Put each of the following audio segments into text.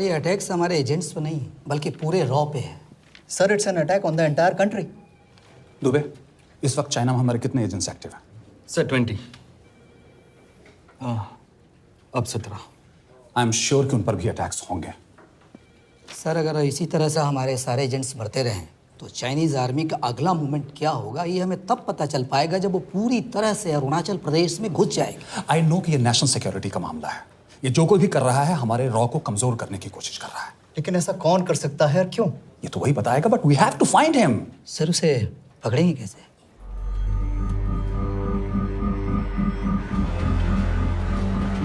Sir ये attacks हमारे agents पे नहीं बल्कि पूरे रॉ पे है। Sir it's an attack on the entire country. Dubey, इस वक्त चाइना में हमारे कितने एजेंट्स एक्टिव हैं? सर 20। अब 17। आई एम श्योर कि उन पर भी अटैक्स होंगे। सर अगर इसी तरह से हमारे सारे एजेंट्स मरते रहें तो चाइनीज आर्मी का अगला मूवमेंट क्या होगा ये हमें तब पता चल पाएगा जब वो पूरी तरह से अरुणाचल प्रदेश में घुस जाएगा। आई नो कि ये नेशनल सिक्योरिटी का मामला है। ये जो कोई भी कर रहा है हमारे रॉ को कमजोर करने की कोशिश कर रहा है। लेकिन ऐसा कौन कर सकता है और क्यों? ये तो वही बताएगा, but we have to find him. Sir उसे पकड़ेंगे कैसे?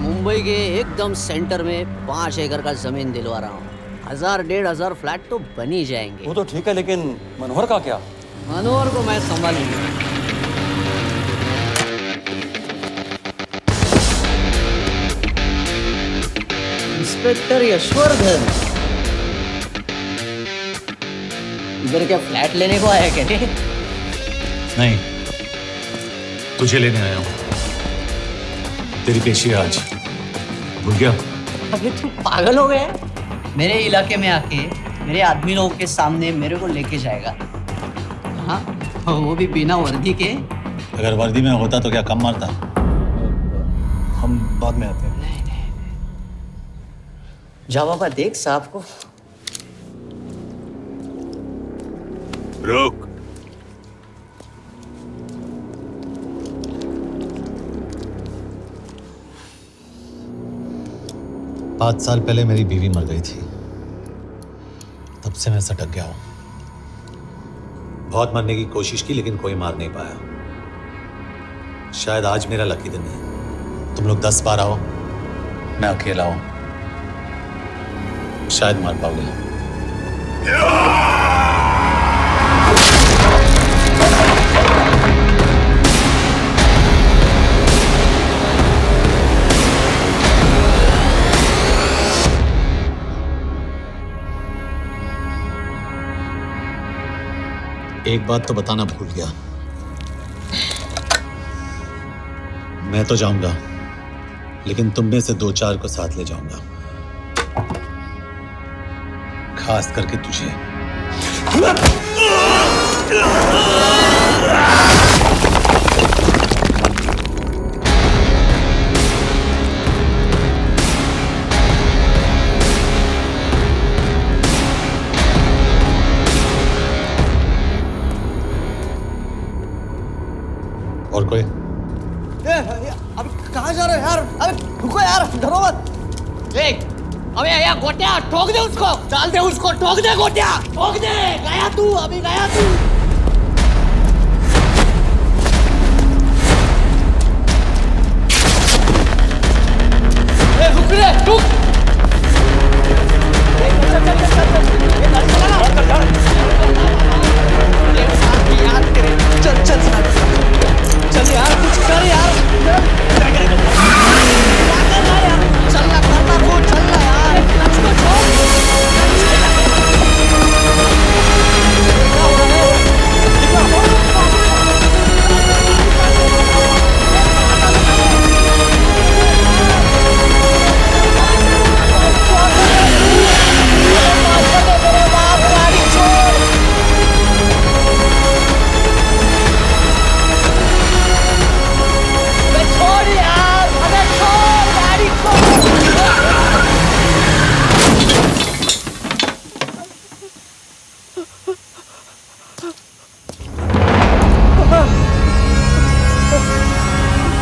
मुंबई के एकदम सेंटर में 5 एकड़ का जमीन दिलवा रहा हूँ। 1000-1500 फ्लैट तो बन ही जाएंगे। वो तो ठीक है, लेकिन मनोहर का क्या? मनोहर को मैं संभालूंगा। इंस्पेक्टर यशवर्धन, इधर क्या फ्लैट लेने को आया क्या? नहीं, तुझे लेने आया हूँ। तेरी पेशी आज भूल गया? अबे तू पागल हो गया? मेरे इलाके में आके मेरे आदमी लोगों के सामने मेरे को लेके जाएगा? हाँ, वो भी बिना वर्दी के। अगर वर्दी में होता तो क्या कम मारता? हम बाद में आते हैं। नहीं। जा बाबा, देख साहब को। रुक। पाँच साल पहले मेरी बीवी मर गई थी, तब से मैं सटक गया हूं। बहुत मरने की कोशिश की लेकिन कोई मार नहीं पाया। शायद आज मेरा लकी दिन है। तुम लोग 10 बार आओ, मैं अकेला हूं, शायद मार पाओगे। एक बात तो बताना भूल गया, मैं तो जाऊंगा लेकिन तुम में से 2-4 को साथ ले जाऊंगा, खास करके तुझे। और कोई? अब कहाँ जा रहे हो यार? अबे रुको यार, डरो मत। देख, अबे यार गोटिया ठोक दे उसको, डाल दे उसको, ठोक दे गोटिया, ठोक दे। गया तू, अभी गया तू। रुक रे, रुक। चल चल चल यार, कुछ कर यार। चल ना, करना को चल ना यार, उसको छोड़।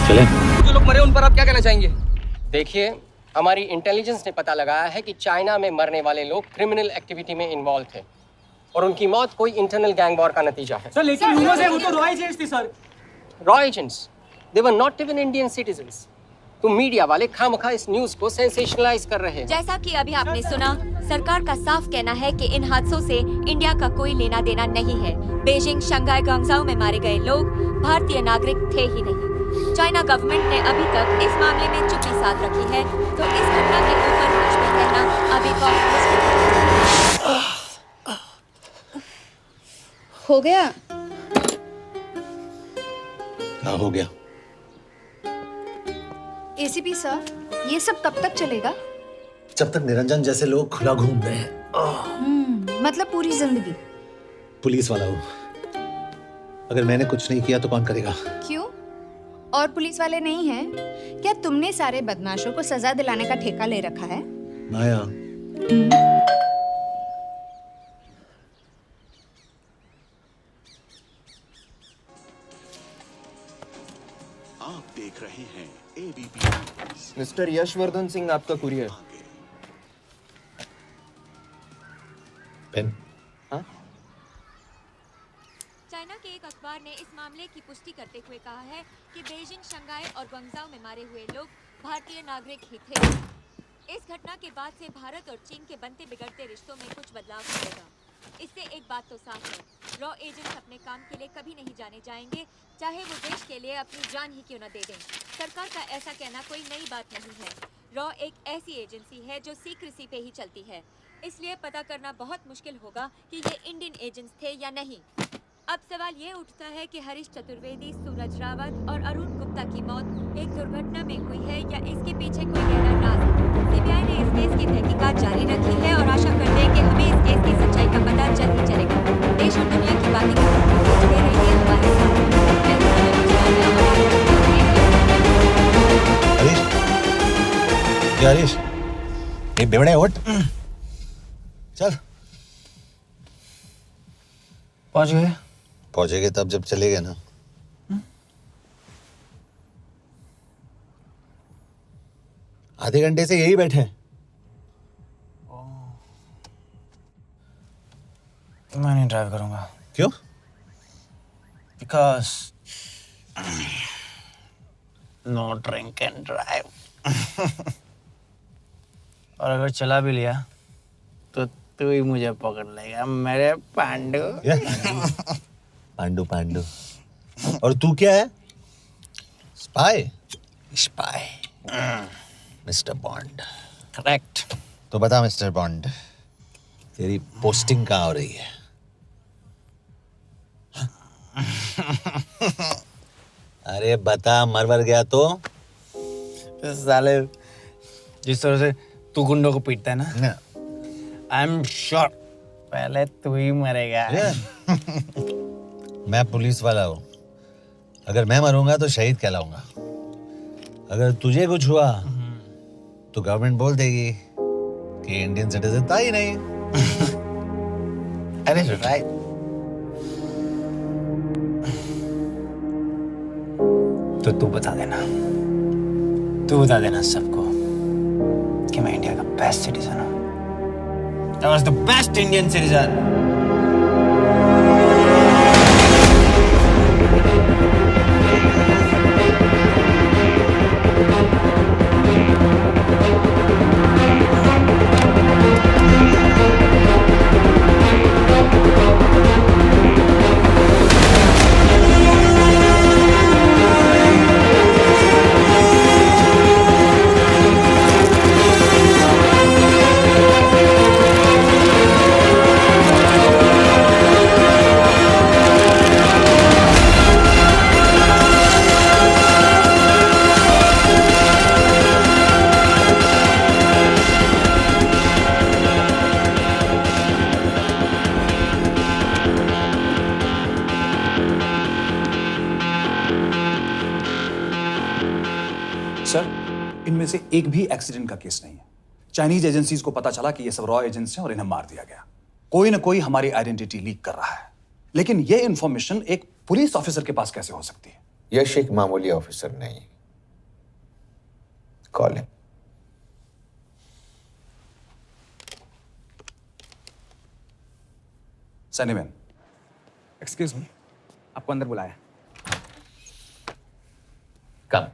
जो लोग मरे उन पर आप क्या कहना चाहेंगे? देखिए, हमारी इंटेलिजेंस ने पता लगाया है कि चाइना में मरने वाले लोग क्रिमिनल एक्टिविटी में इन्वॉल्व थे और उनकी मौत कोई इंटरनल गैंग वॉर का नतीजा है। सर लेकिन ह्यूमर्स है, वो तो रॉ एजेंट्स थी sir. Raw agents, they were not even Indian citizens. तो मीडिया वाले खामखा इस न्यूज को सेंसेशनलाइज कर रहे हैं। जैसा कि अभी आपने सुना, सरकार का साफ कहना है कि इन हादसों से इंडिया का कोई लेना देना नहीं है। बीजिंग, शंघाई, ग्वांगझाओ में मारे गए लोग भारतीय नागरिक थे ही नहीं। चाइना गवर्नमेंट ने अभी तक इस मामले में चुप्पी साध रखी है, तो इस घटना के ऊपर कुछ भी कहना अभी बहुत मुश्किल हो गया। हाँ, हो गया। एसीपी सर, ये सब कब तक चलेगा? जब तक निरंजन जैसे लोग खुला घूम रहे हैं। मतलब पूरी जिंदगी। पुलिस वाला हूँ, अगर मैंने कुछ नहीं किया तो कौन करेगा? क्यों? और पुलिस वाले नहीं हैं? क्या तुमने सारे बदमाशों को सजा दिलाने का ठेका ले रखा है? माया, आप देख रहे हैं एबीपी। मिस्टर यशवर्धन सिंह, आपका कुरियर। पेन। चाइना के एक अखबार ने इस मामले की पुष्टि करते हुए कहा है कि बीजिंग, शंघाई और ग्वांगझाओ में मारे हुए लोग भारतीय नागरिक ही थे। इस घटना के बाद से भारत और चीन के बनते बिगड़ते रिश्तों में कुछ बदलाव होगा। इससे एक बात तो साफ है, रॉ एजेंट्स अपने काम के लिए कभी नहीं जाने जाएंगे, चाहे वो देश के लिए अपनी जान ही क्यों न दे दें। सरकार का ऐसा कहना कोई नई बात नहीं है। रॉ एक ऐसी एजेंसी है जो सीक्रेसी पे ही चलती है, इसलिए पता करना बहुत मुश्किल होगा कि ये इंडियन एजेंट्स थे या नहीं। अब सवाल ये उठता है कि हरीश चतुर्वेदी, सूरज रावत और अरुण गुप्ता की मौत एक दुर्घटना में हुई है या इसके पीछे कोई गहरा राज है। सीबीआई ने इस केस की तहकीकात जारी रखी है और आशा करते हैं कि हमें इस केस की सच्चाई का पता जल्द ही चलेगा। देश और दुनिया की बातें जुड़े रहिए हमारे साथ। हरीश, ये बेवड़े उठ, चल। पहुंचेंगे तब जब चलेगा ना। आधे घंटे से यही बैठे हैं। मैं नहीं ड्राइव करूंगा। क्यों? Because no drink and drive. और अगर चला भी लिया तो तू ही मुझे पकड़ लेगा मेरे पांडू। पांडू पांडू। और तू क्या है? Spy? Spy. Mister bond. Correct. तो बता मिस्टर बॉन्ड, तेरी पोस्टिंग कहाँ हो रही है? अरे बता, मर गया तो? साले जिस तरह से तू गुंडों को पीटता है ना, आई एम श्योर पहले तू ही मरेगा। मैं पुलिस वाला हूँ, अगर मैं मरूंगा तो शहीद कहलाऊंगा। अगर तुझे कुछ हुआ तो गवर्नमेंट बोल देगी कि इंडियन सिटीजन था ही नहीं। अरे राइट। तो तू बता देना सबको कि मैं इंडिया का बेस्ट सिटीजन हूँ। I was the best Indian citizen. इनमें से एक भी एक्सीडेंट का केस नहीं है। चाइनीज एजेंसीज को पता चला कि ये सब रॉ एजेंट्स हैं और इन्हें मार दिया गया। कोई ना कोई हमारी आइडेंटिटी लीक कर रहा है, लेकिन ये इंफॉर्मेशन एक पुलिस ऑफिसर के पास कैसे हो सकती है? यश एक मामूली ऑफिसर नहीं। Call him. सैनीमैन। एक्सक्यूज मी, आपको अंदर बुलाया। Come.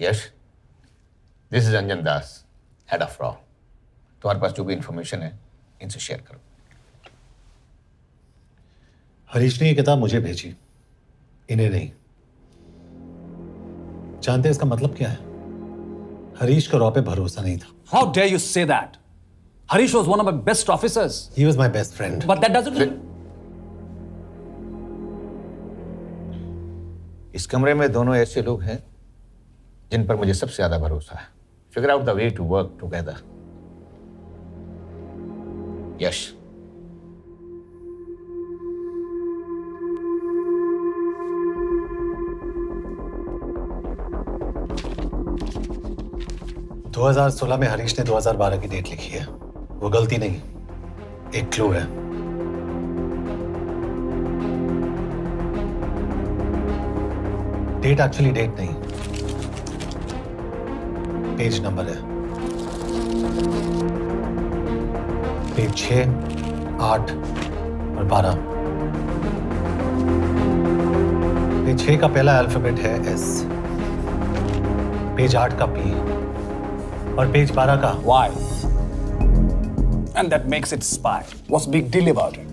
Yash, this is Anjan Das, head of रॉ। तुम्हारे पास जो भी इंफॉर्मेशन है इनसे शेयर करो। हरीश ने ये किताब मुझे भेजी, इन्हें नहीं। जानते हैं इसका मतलब क्या है? हरीश का रॉ पे भरोसा नहीं था। How dare you say that? Harish was one of my best officers. He was my best friend. But that doesn't. इस कमरे में दोनों ऐसे लोग हैं जिन पर मुझे सबसे ज्यादा भरोसा है। Figure out the way to work together. Yash. दो 2016 में हरीश ने 2012 की डेट लिखी है। वो गलती नहीं, एक क्लू है। डेट एक्चुअली डेट नहीं, पेज नंबर है। पेज 6, 8 और 12। पेज 6 का पहला अल्फाबेट है S, पेज 8 का P और पेज 12 का Why? And that makes it spy. What's big deal about it?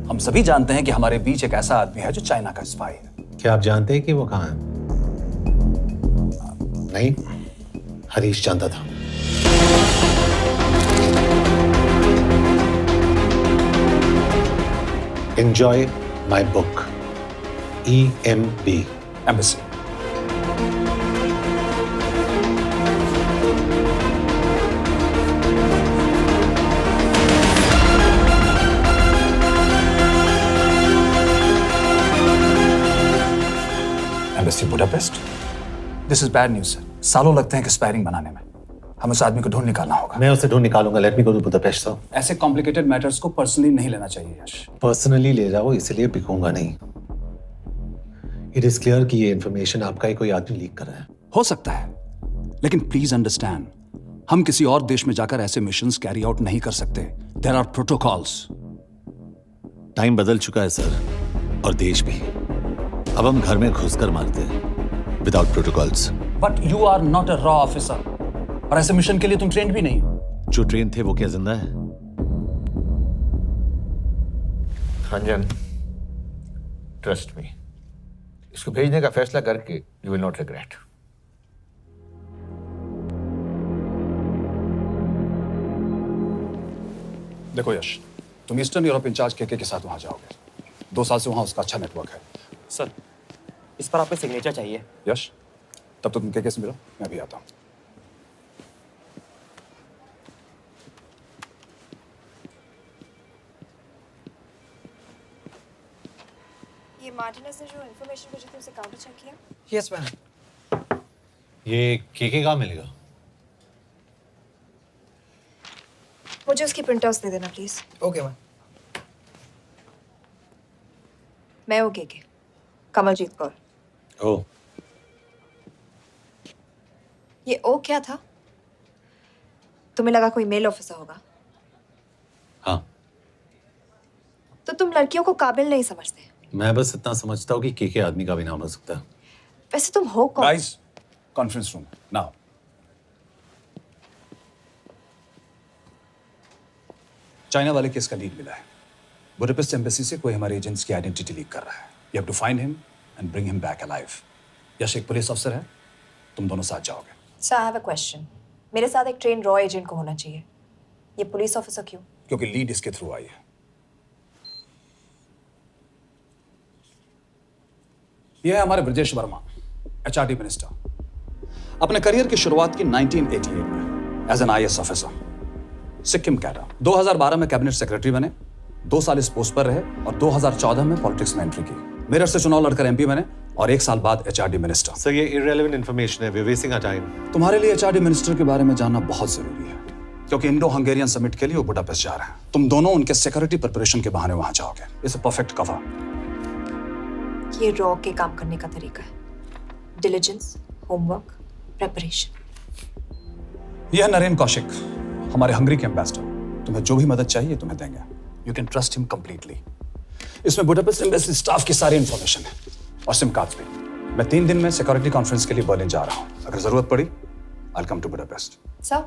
हम सभी जानते हैं कि हमारे बीच एक ऐसा आदमी है जो चाइना का स्पाई है। क्या आप जानते हैं कि वो कहाँ है? नहीं, हरीश जानता था। Enjoy my book. EMB. Embassy. Embassy Budapest. This is bad news, sir. सालों लगते हैं एक्सपायरिंग बनाने में। हमें उस आदमी को ढूंढ निकालना होगा। मैं उसे ढूंढ निकालूंगा। Let me go to Budapest sir. ऐसे कॉम्प्लिकेटेड मैटर्स को पर्सनली नहीं लेना चाहिए यश। पर्सनली ले जाओ, इसलिए बिकूंगा नहीं। इट इज क्लियर कि ये इंफॉर्मेशन आपका ही कोई आदमी लीक कर रहा है। हो सकता है, लेकिन प्लीज अंडरस्टैंड, हम किसी और देश में जाकर ऐसे मिशंस कैरी आउट नहीं कर सकते। There are protocols. टाइम बदल चुका है सर, और देश भी। अब हम घर में घुसकर मारते हैं without protocols. But you are not a रॉ ऑफिसर, और ऐसे मिशन के लिए तुम ट्रेंड भी नहीं हो। जो ट्रेन थे वो क्या जिंदा है? रंजन, ट्रस्ट मी, इसको भेजने का फैसला करके यू विल नॉट रिग्रेट। देखो यश, तुम ईस्टर्न यूरोप इंचार्ज के साथ वहां जाओगे। 2 साल से वहां उसका अच्छा नेटवर्क है। सर, इस पर आपके सिग्नेचर चाहिए। यश, तब तो तुम के से मिलो, मैं भी आता हूं। ये मार्टिनेज ने जो इन्फॉर्मेशन भेजी थी उसे काउंटर चेक किया? Yes ma'am. ये के कहाँ मिलेगा? मुझे उसकी प्रिंटआउट्स दे देना प्लीज। Okay ma'am. मैं हूँ के कमलजीत कौर। ओ, ये ओ क्या था? तुम्हें लगा कोई मेल ऑफिसर होगा? हाँ। तो तुम लड़कियों को काबिल नहीं समझते? मैं बस इतना समझता हूँ कि के आदमी का भी नाम हो सकता है। वैसे तुम हो कौन? Guys, conference room now. China वाले केस का लीड मिला है। बुडापेस्ट एम्बेसी से कोई हमारे एजेंट्स की आइडेंटिटी लीक कर रहा है। You have to find him and bring him back alive. Yash एक पुलिस अफसर है, तुम दोनों साथ जाओगे। Sir, I have a question. मेरे साथ एक ट्रेन रॉ एजेंट को होना चाहिए। ये पुलिस ऑफिसर क्यों? क्योंकि लीड इसके थ्रू आई है। यह है हमारे ब्रजेश वर्मा, एचआरडी मिनिस्टर। अपने करियर की शुरुआत की 1988 में as an IAS officer, Sikkim cadre. 2012 में कैबिनेट सेक्रेटरी बने, 2 साल इस पोस्ट पर रहे और 2014 में पॉलिटिक्स में एंट्री की। मेरठ से चुनाव लड़कर एमपी बने और 1 साल बाद एचआरडी मिनिस्टर। सर, ये इररिलेवेंट इंफॉर्मेशन है, we are wasting our time. तुम्हारे लिए एचआरडी मिनिस्टर के बारे में जानना बहुत जरूरी है, क्योंकि इंडो हंगेरियन समिट के लिए वो बुडापेस्ट जा रहे हैं। तुम दोनों उनके सिक्योरिटी प्रिपरेशन के बहाने वहां जाओगे। It's a perfect cover. ये रॉ के काम करने का तरीका है। Diligence, homework, preparation. यह नरेन कौशिक, हमारे हंगरी के एम्बेसडर। तुम्हें जो भी मदद चाहिए तुम्हें देंगे। You can trust him completely. इसमें बुडापेस्ट एम्बेसी स्टाफ की सारी इंफॉर्मेशन है और सिम कार्ड्स भी। मैं 3 दिन में सिक्योरिटी कॉन्फ्रेंस के लिए बर्लिन जा रहा हूं। अगर जरूरत पड़ी I will come to Budapest. Sir,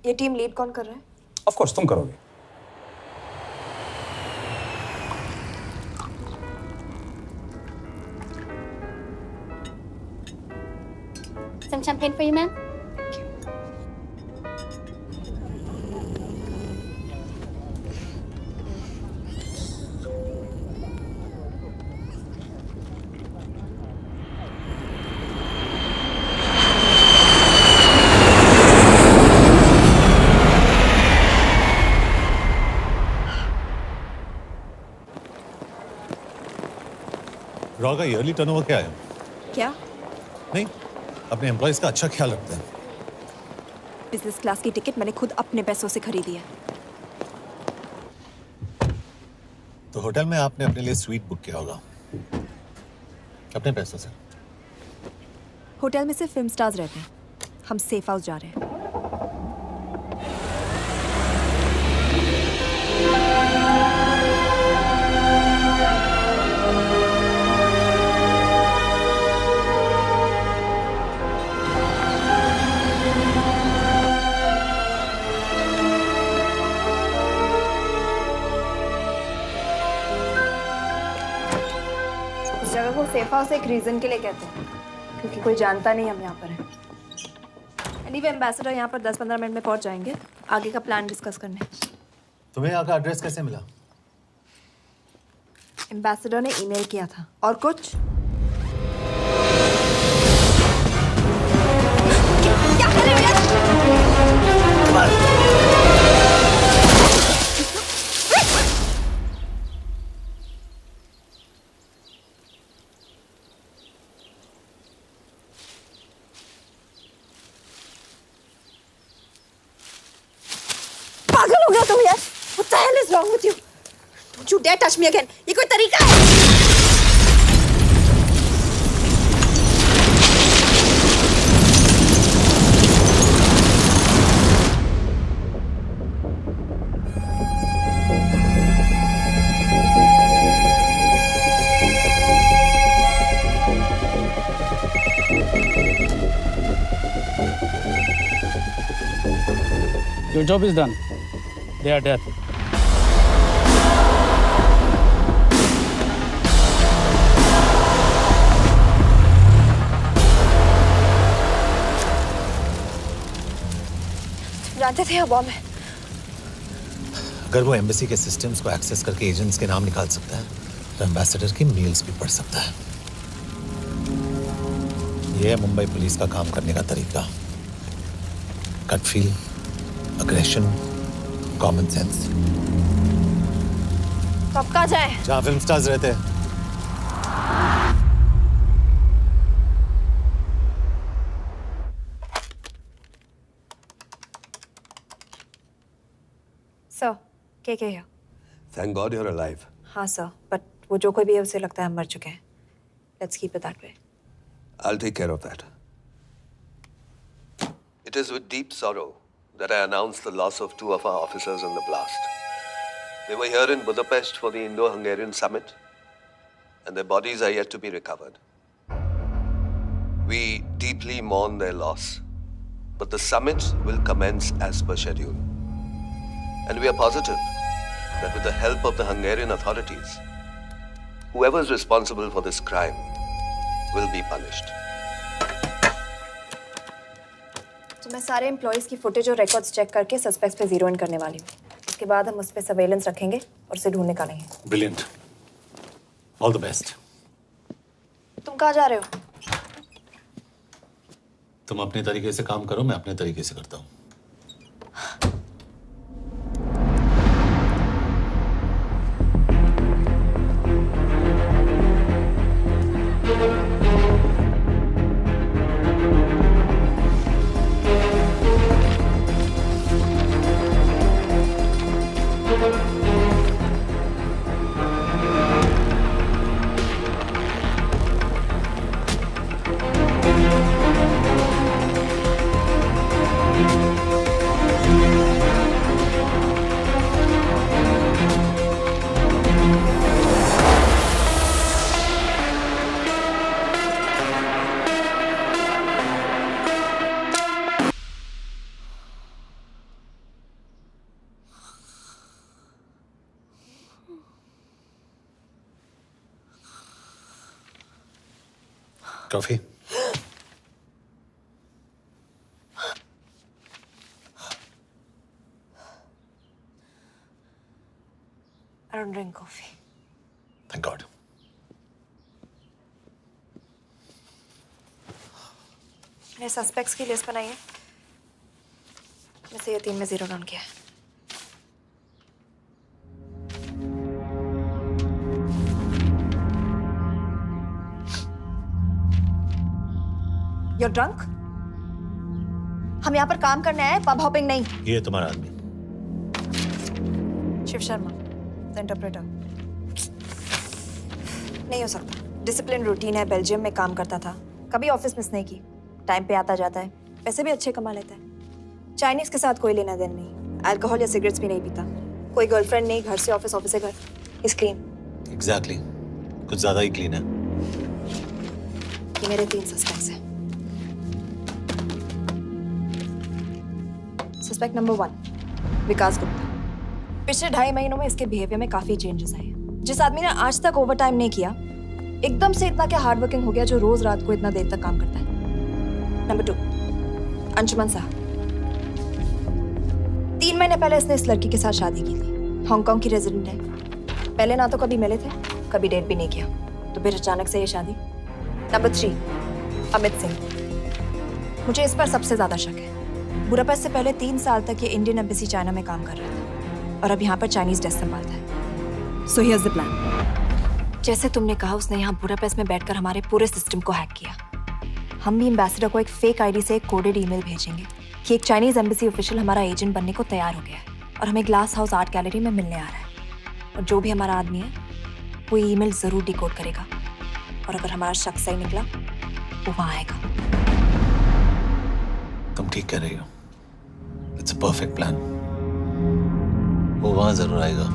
ये टीम लीड कौन कर रहा है? ऑफ कोर्स तुम करोगे। Some champagne for you, ma'am? Raw का ईयरली टर्नओवर क्या है? क्या? नहीं, अपने एम्प्लॉइज का अच्छा ख्याल रखते हैं। बिजनेस क्लास की टिकट मैंने खुद अपने पैसों से खरीदी है। तो होटल में आपने अपने लिए स्वीट बुक किया होगा अपने पैसों से। होटल में सिर्फ फिल्म स्टार्स रहते हैं, हम सेफ हाउस जा रहे हैं। जगह को सेफ हाउस एक रीजन के लिए कहते हैं, क्योंकि कोई जानता नहीं हम यहाँ पर हैं। एनीवे एम्बेसडर यहाँ पर 10-15 मिनट में पहुँच जाएंगे आगे का प्लान डिस्कस करने। तुम्हें यहाँ का एड्रेस कैसे मिला? एम्बेसडर ने ईमेल किया था। और कुछ? क्या कर रहे हो? पागल हो गया तुम यार? What the hell is wrong with you? Don't you dare touch me again. ये कोई तरीका है? Your job is done. They are dead. जानते थे अब मैं। अगर वो एम्बेसी के सिस्टम्स को एक्सेस करके एजेंट्स के नाम निकाल सकता है तो एम्बेसडर की मेल्स भी पढ़ सकता है। ये है मुंबई पुलिस का काम करने का तरीका। Gut feel, aggression, common sense. तो अब कहाँ जाए? जहाँ फिल्म स्टार्स रहते हैं। सर, के here? Thank God you're alive. हाँ सर, बट वो जो कोई भी है उसे लगता है हम मर चुके हैं। Let's keep it that way. I'll take care of that. It is with deep sorrow that I announce the loss of 2 of our officers in the blast. They were here in Budapest for the Indo-Hungarian summit, and their bodies are yet to be recovered. We deeply mourn their loss, but the summit will commence as per schedule. And we are positive that with the help of the Hungarian authorities, whoever is responsible for this crime will be punished. तो मैं सारे employees की footage और records check करके suspects पे zero in करने वाली हूँ। उसके बाद हम उस पे सर्वेलेंस रखेंगे और उसे ढूंढ निकालेंगे। ब्रिलियंट। All the best. तुम कहाँ जा रहे हो? तुम अपने तरीके से काम करो, मैं अपने तरीके से करता हूँ। Coffee? I don't drink coffee. Thank God. मैंने सस्पेक्ट्स की लिस्ट बनाई है। मैं से ये 3 में जीरो डाउन किया है। You're drunk? हम यहाँ पर काम करने आए, पब हॉपिंग नहीं। ये तुम्हारा आदमी। Shiv Sharma, the interpreter. नहीं हो सकता। डिसिप्लिन रूटीन है, बेल्जियम में काम करता था, कभी ऑफिस मिस नहीं की, टाइम पे आता जाता है, पैसे भी अच्छे कमा लेता है। चाइनीज के साथ कोई लेना देना नहीं, अल्कोहल या सिगरेट्स भी नहीं पीता, कोई गर्लफ्रेंड नहीं, घर से ऑफिस, ऑफिस से घर। Is clean. एग्जैक्टली, कुछ ज्यादा ही क्लीन है। ये मेरे 3 सस्पेक्ट्स हैं। सस्पेक्ट नंबर 1, विकास गुप्ता। पिछले 2.5 महीनों में इसके बिहेवियर में काफी चेंजेस आए हैं। जिस आदमी ने आज तक ओवरटाइम नहीं किया, एकदम से इतना क्या हार्ड वर्किंग हो गया जो रोज रात को इतना देर तक काम करता है। नंबर 2, अंशुमन साहब। 3 महीने पहले इसने इस लड़की के साथ शादी की थी, हांगकांग की रेजिडेंट है। पहले ना तो कभी मिले थे, कभी डेट भी नहीं किया, तो फिर अचानक से ये शादी। नंबर 3, अमित सिंह। मुझे इस पर सबसे ज्यादा शक है। बुडापेस्ट से पहले 3 साल तक ये इंडियन एम्बेसी चाइना में काम कर रहा था और अब यहाँ पर चाइनीज डेस्क संभालता है। So here's the plan. जैसे तुमने कहा, उसने यहाँ बुडापेस्ट में बैठकर हमारे पूरे सिस्टम को हैक किया। हम भी एम्बेसडर को एक फेक आईडी से एक कोडेड ईमेल भेजेंगे कि एक चाइनीज एम्बेसी ऑफिशियल हमारा एजेंट बनने को तैयार हो गया है और हमें ग्लास हाउस आर्ट गैलरी में मिलने आ रहा है। और जो भी हमारा आदमी है वो ईमेल जरूर डिकोड करेगा और अगर हमारा शक सही निकला वो वहां आएगा। तुम ठीक कह रही हो। It's a perfect plan. वो वहां जरूर आएगा।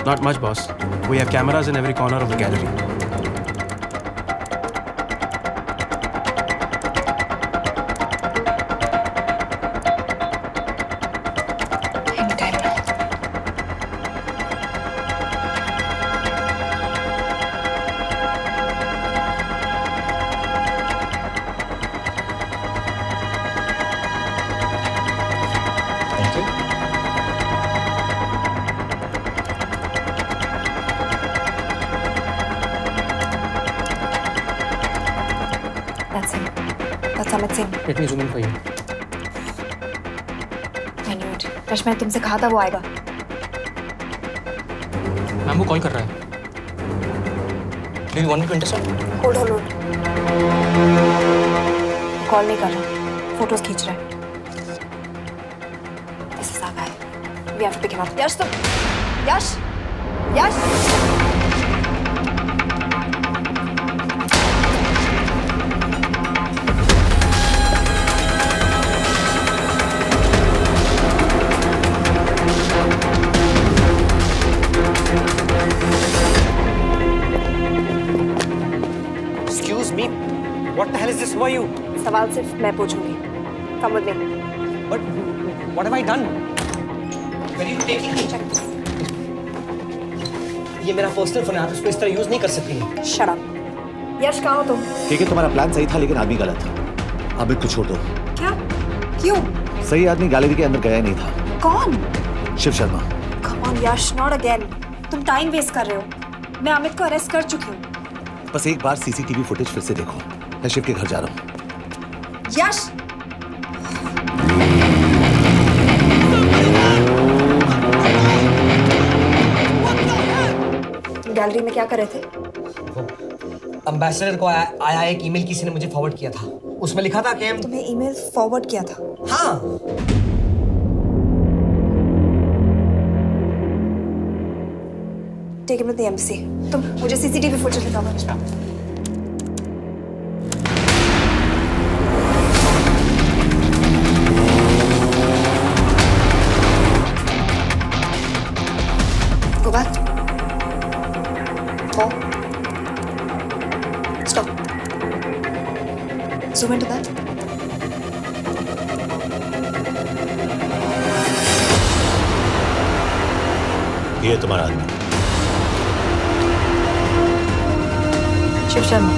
Not much, boss. We have cameras in every corner of the gallery. Let me zoom in for you. I knew it. Rush, मैं तुमसे कहा था वो आएगा। मैम वो कॉल कर रहा है। Do you want me to intercept? Hold. Call नहीं कर रहा, फोटोज खींच रहा है। This is our guy. We have to pick him up. यश तुम, यश। What the hell is this? Who are you? सवाल सिर्फ मैं पूछूंगी। Come with me. But what have I done? Where are you taking me? ये मेरा personal phone है, आप इसको इस तरह यूज नहीं कर सकती। Shut up. यश कहाँ हो तुम? ठीक है, तुम्हारा प्लान सही था लेकिन आदमी गलत था। अमित को छोड़ दो। क्या? क्यों? सही आदमी गैलरी के अंदर गया ही नहीं था। कौन? Shiv Sharma. Come on Yash, not again. तुम टाइम वेस्ट कर रहे हो। मैं अमित को अरेस्ट कर चुकी हूँ। बस एक बार सीसीटीवी फुटेज फिर से देखो। मैं शिव के घर जा रहा हूँ। यश! गैलरी में क्या कर रहे थे? एम्बेसडर को आया एक ईमेल किसी ने मुझे फॉरवर्ड किया था। उसमें लिखा था कि हम तुम्हें ईमेल फॉरवर्ड किया था? हाँ। Take him to the embassy. तुम मुझे सीसीटीवी फुटेज दिखाओ। Go back. More. Stop. Zoom into that. ये तुम्हारा आदमी शिव शर्मा।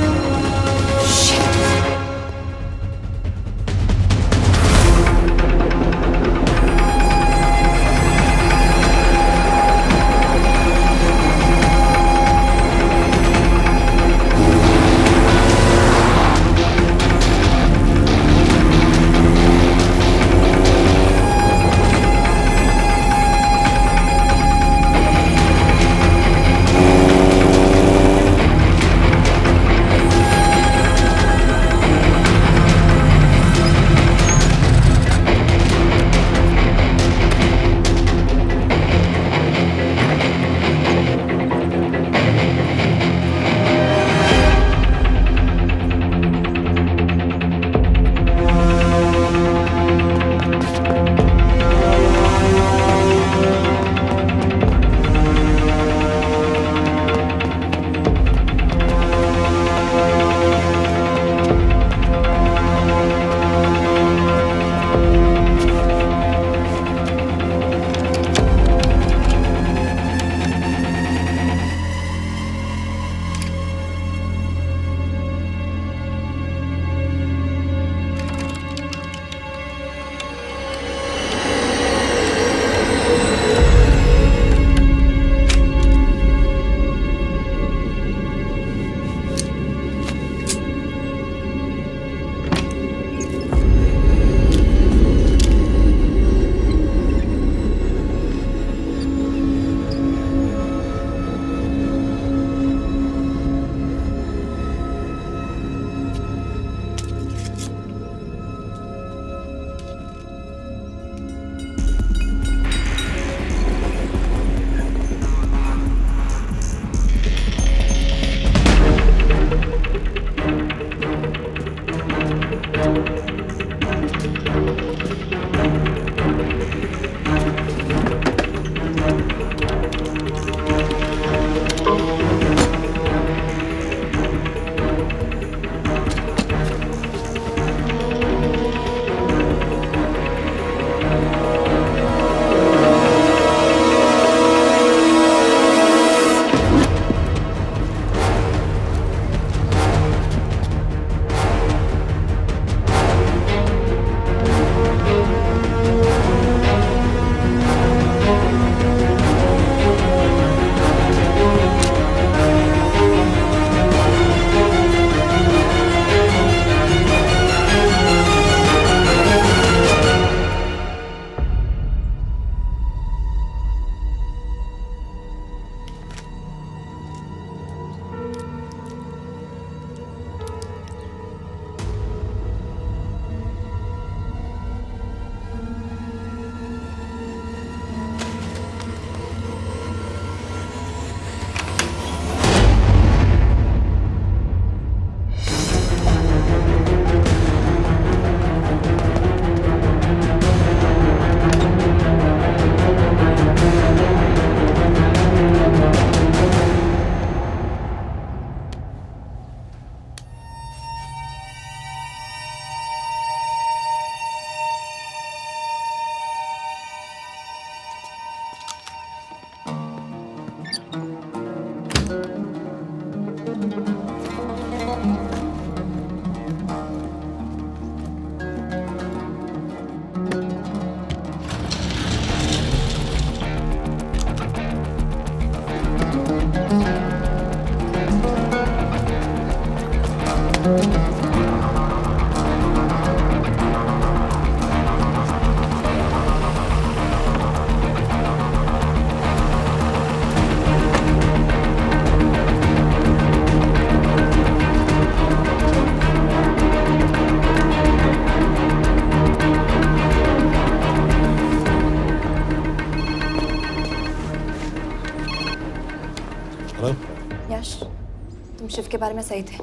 तुम शिव के बारे में सही थे।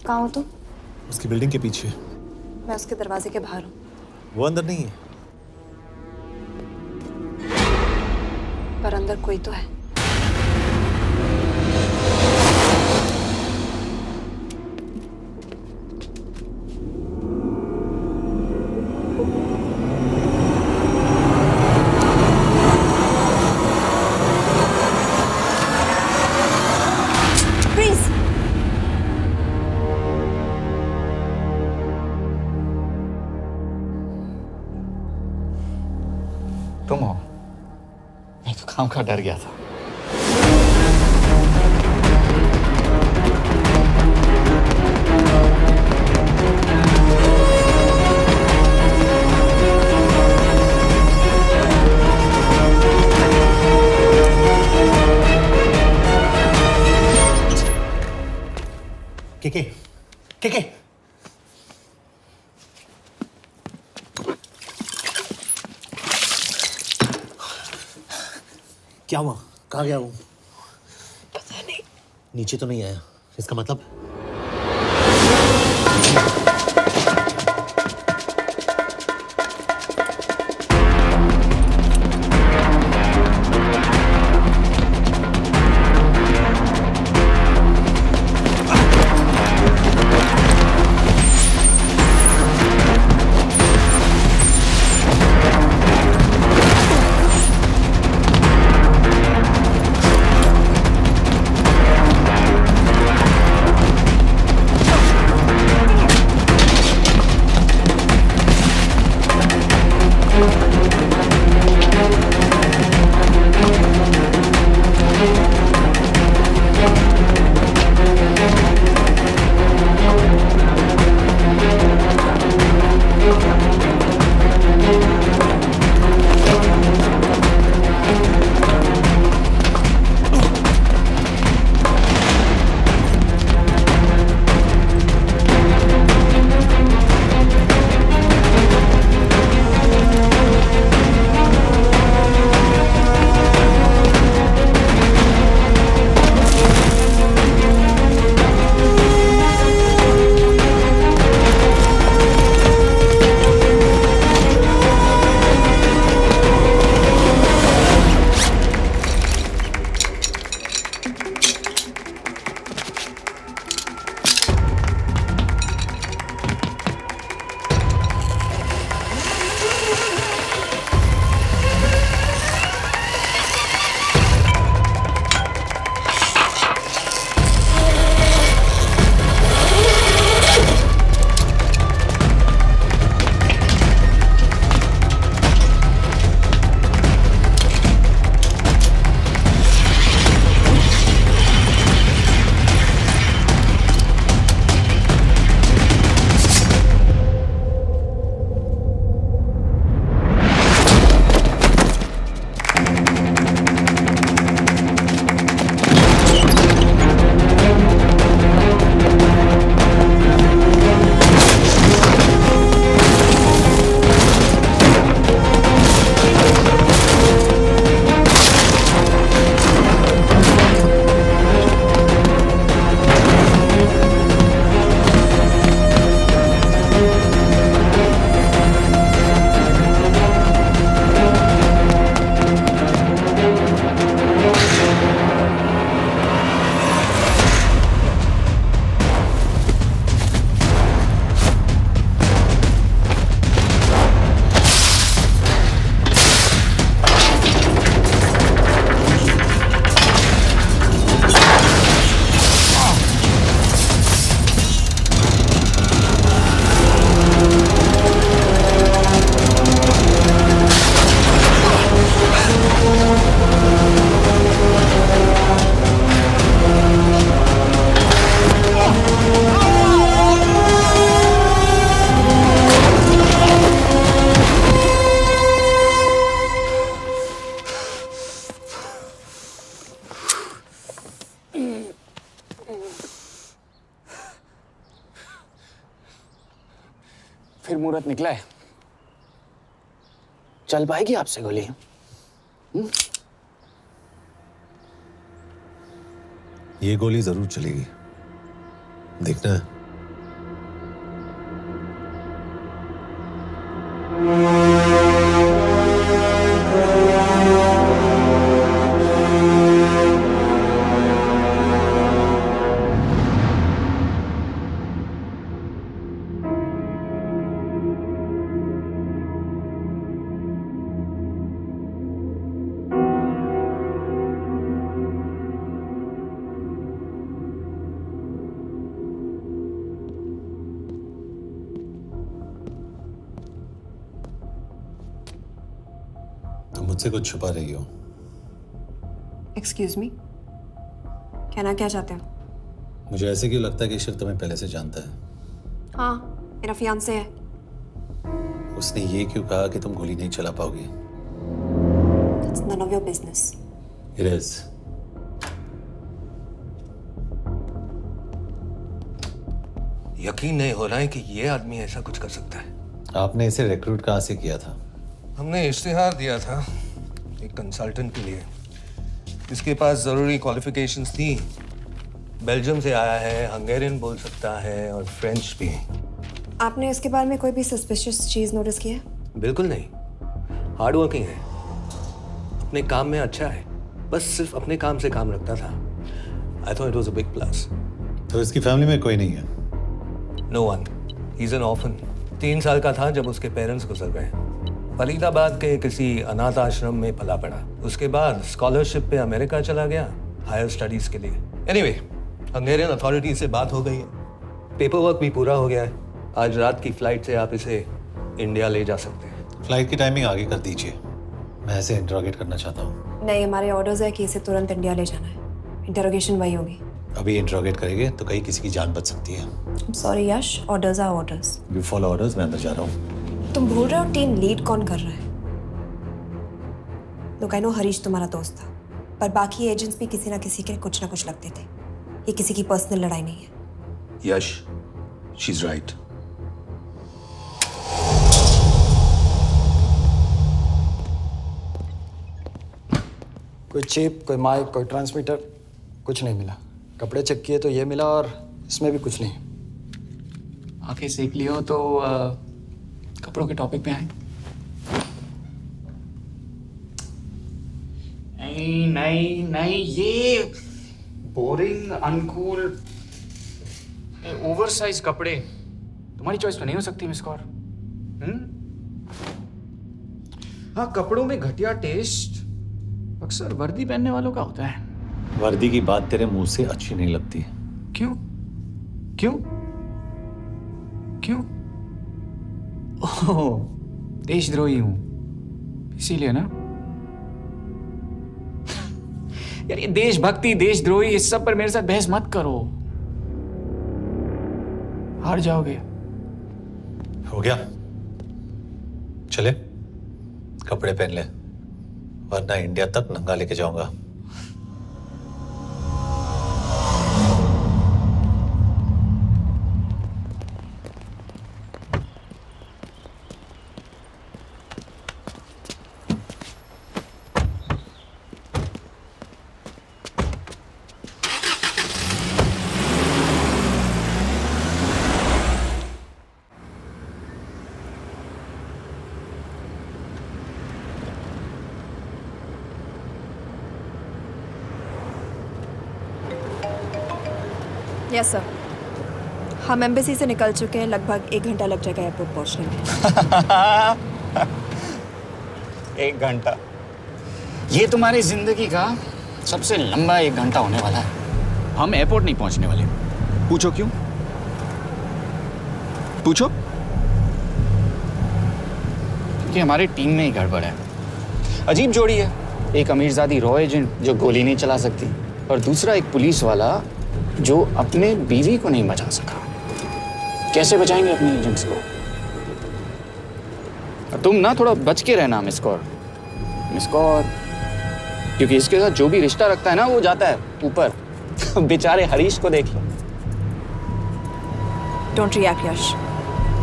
कहाँ हो तुम? उसकी बिल्डिंग के पीछे। मैं उसके दरवाजे के बाहर हूँ। वो अंदर नहीं है। पर अंदर कोई तो है। तुम हो? मैं तो काम का डर गया था। के क्या हुआ? कहाँ गया वो? पता नहीं। नीचे तो नहीं आया, इसका मतलब? फिर मुहूर्त निकला है, चल पाएगी आपसे गोली? ये गोली जरूर चलेगी, देखना है। मुझसे कुछ छुपा रही हो। एक्सक्यूज मी, कहना क्या चाहते हो? मुझे ऐसे क्यों लगता है कि शिव तुम्हें पहले से जानता है? हाँ, मेरा फियांसे है। उसने ये क्यों कहा कि तुम गोली नहीं चला पाओगी? It's none of your business. It is. यकीन नहीं हो रहा है कि ये आदमी ऐसा कुछ कर सकता है। आपने इसे रिक्रूट कहाँ से किया था? हमने इश्तिहार दिया था एक कंसल्टेंट के लिए। इसके पास जरूरी क्वालिफिकेशंस थी। बेल्जियम से आया है, हंगेरियन बोल सकता है और फ्रेंच भी। आपने इसके बारे में कोई भी सस्पिशियस चीज नोटिस की है? बिल्कुल नहीं, हार्ड वर्किंग है, अपने काम में अच्छा है, बस सिर्फ अपने काम से काम रखता था। I thought it was a big plus. तो इसकी फैमिली में कोई नहीं है? No one, he is an orphan. 3 साल का था जब उसके पेरेंट्स गुजर गए। फरीदाबाद के किसी अनाथ आश्रम में पला पड़ा। उसके बाद स्कॉलरशिप पे अमेरिका चला गया हायर स्टडीज के लिए। एनीवे, हंगेरियन अथॉरिटी से बात हो गई है, पेपर वर्क भी पूरा हो गया है। आज रात की फ्लाइट से आप इसे इंडिया ले जा सकते हैं। फ्लाइट की टाइमिंग आगे कर दीजिए, मैं इसे इंटरोगेट करना चाहता हूँ। नहीं, हमारे ऑर्डर्स है कि इसे तुरंत इंडिया ले जाना है। इंटरोगेशन वही होगी। अभी इंटरोगेट करेंगे तो कहीं किसी की जान बच सकती है। Sorry Yash, orders are orders. You follow orders, मैं अंदर जा रहा हूँ। तुम भूल रहे हो टीम लीड कौन कर रहा है? लोग आई नो हरीश तुम्हारा दोस्त था, पर बाकी एजेंट्स भी किसी ना किसी के कुछ ना कुछ लगते थे। ये किसी की पर्सनल लड़ाई नहीं है। यश, शी इज राइट। कोई चिप, कोई माइक, कोई ट्रांसमीटर, कुछ नहीं मिला। कपड़े चेक किए तो ये मिला और इसमें भी कुछ नहीं। आंखें सेक ली हो तो कपड़ों के टॉपिक पे आए। नहीं नहीं नहीं, ये बोरिंग, अनकूल, ओवरसाइज कपड़े तुम्हारी चॉइस तो नहीं हो सकती मिस कौर। हाँ, कपड़ों में घटिया टेस्ट अक्सर वर्दी पहनने वालों का होता है। वर्दी की बात तेरे मुंह से अच्छी नहीं लगती। क्यों क्यों क्यों? ओह, देशद्रोही हूं इसीलिए ना। यार ये देशभक्ति, देशद्रोही, इस सब पर मेरे साथ बहस मत करो, हार जाओगे। हो गया, चले कपड़े पहन ले, वरना इंडिया तक नंगा लेके जाऊंगा। यस सर, हम एम्बेसी से निकल चुके हैं। लगभग 1 घंटा लग जाएगा एयरपोर्ट पहुंचने में। 1 घंटा? ये तुम्हारी जिंदगी का सबसे लंबा 1 घंटा होने वाला है। हम एयरपोर्ट नहीं पहुंचने वाले। पूछो क्यों? पूछो। क्योंकि हमारी टीम में ही गड़बड़ है। अजीब जोड़ी है, एक अमीरजादी रॉ एजेंट जो गोली नहीं चला सकती, और दूसरा एक पुलिस वाला जो अपने बीवी को नहीं बचा सका। कैसे बचाएंगे अपने एजेंट्स को? तुम ना थोड़ा बच के रहना मिस कौर, क्योंकि इसके साथ जो भी रिश्ता रखता है ना वो जाता है ऊपर। बेचारे हरीश को देख लो। डोंट रिएक्ट यश,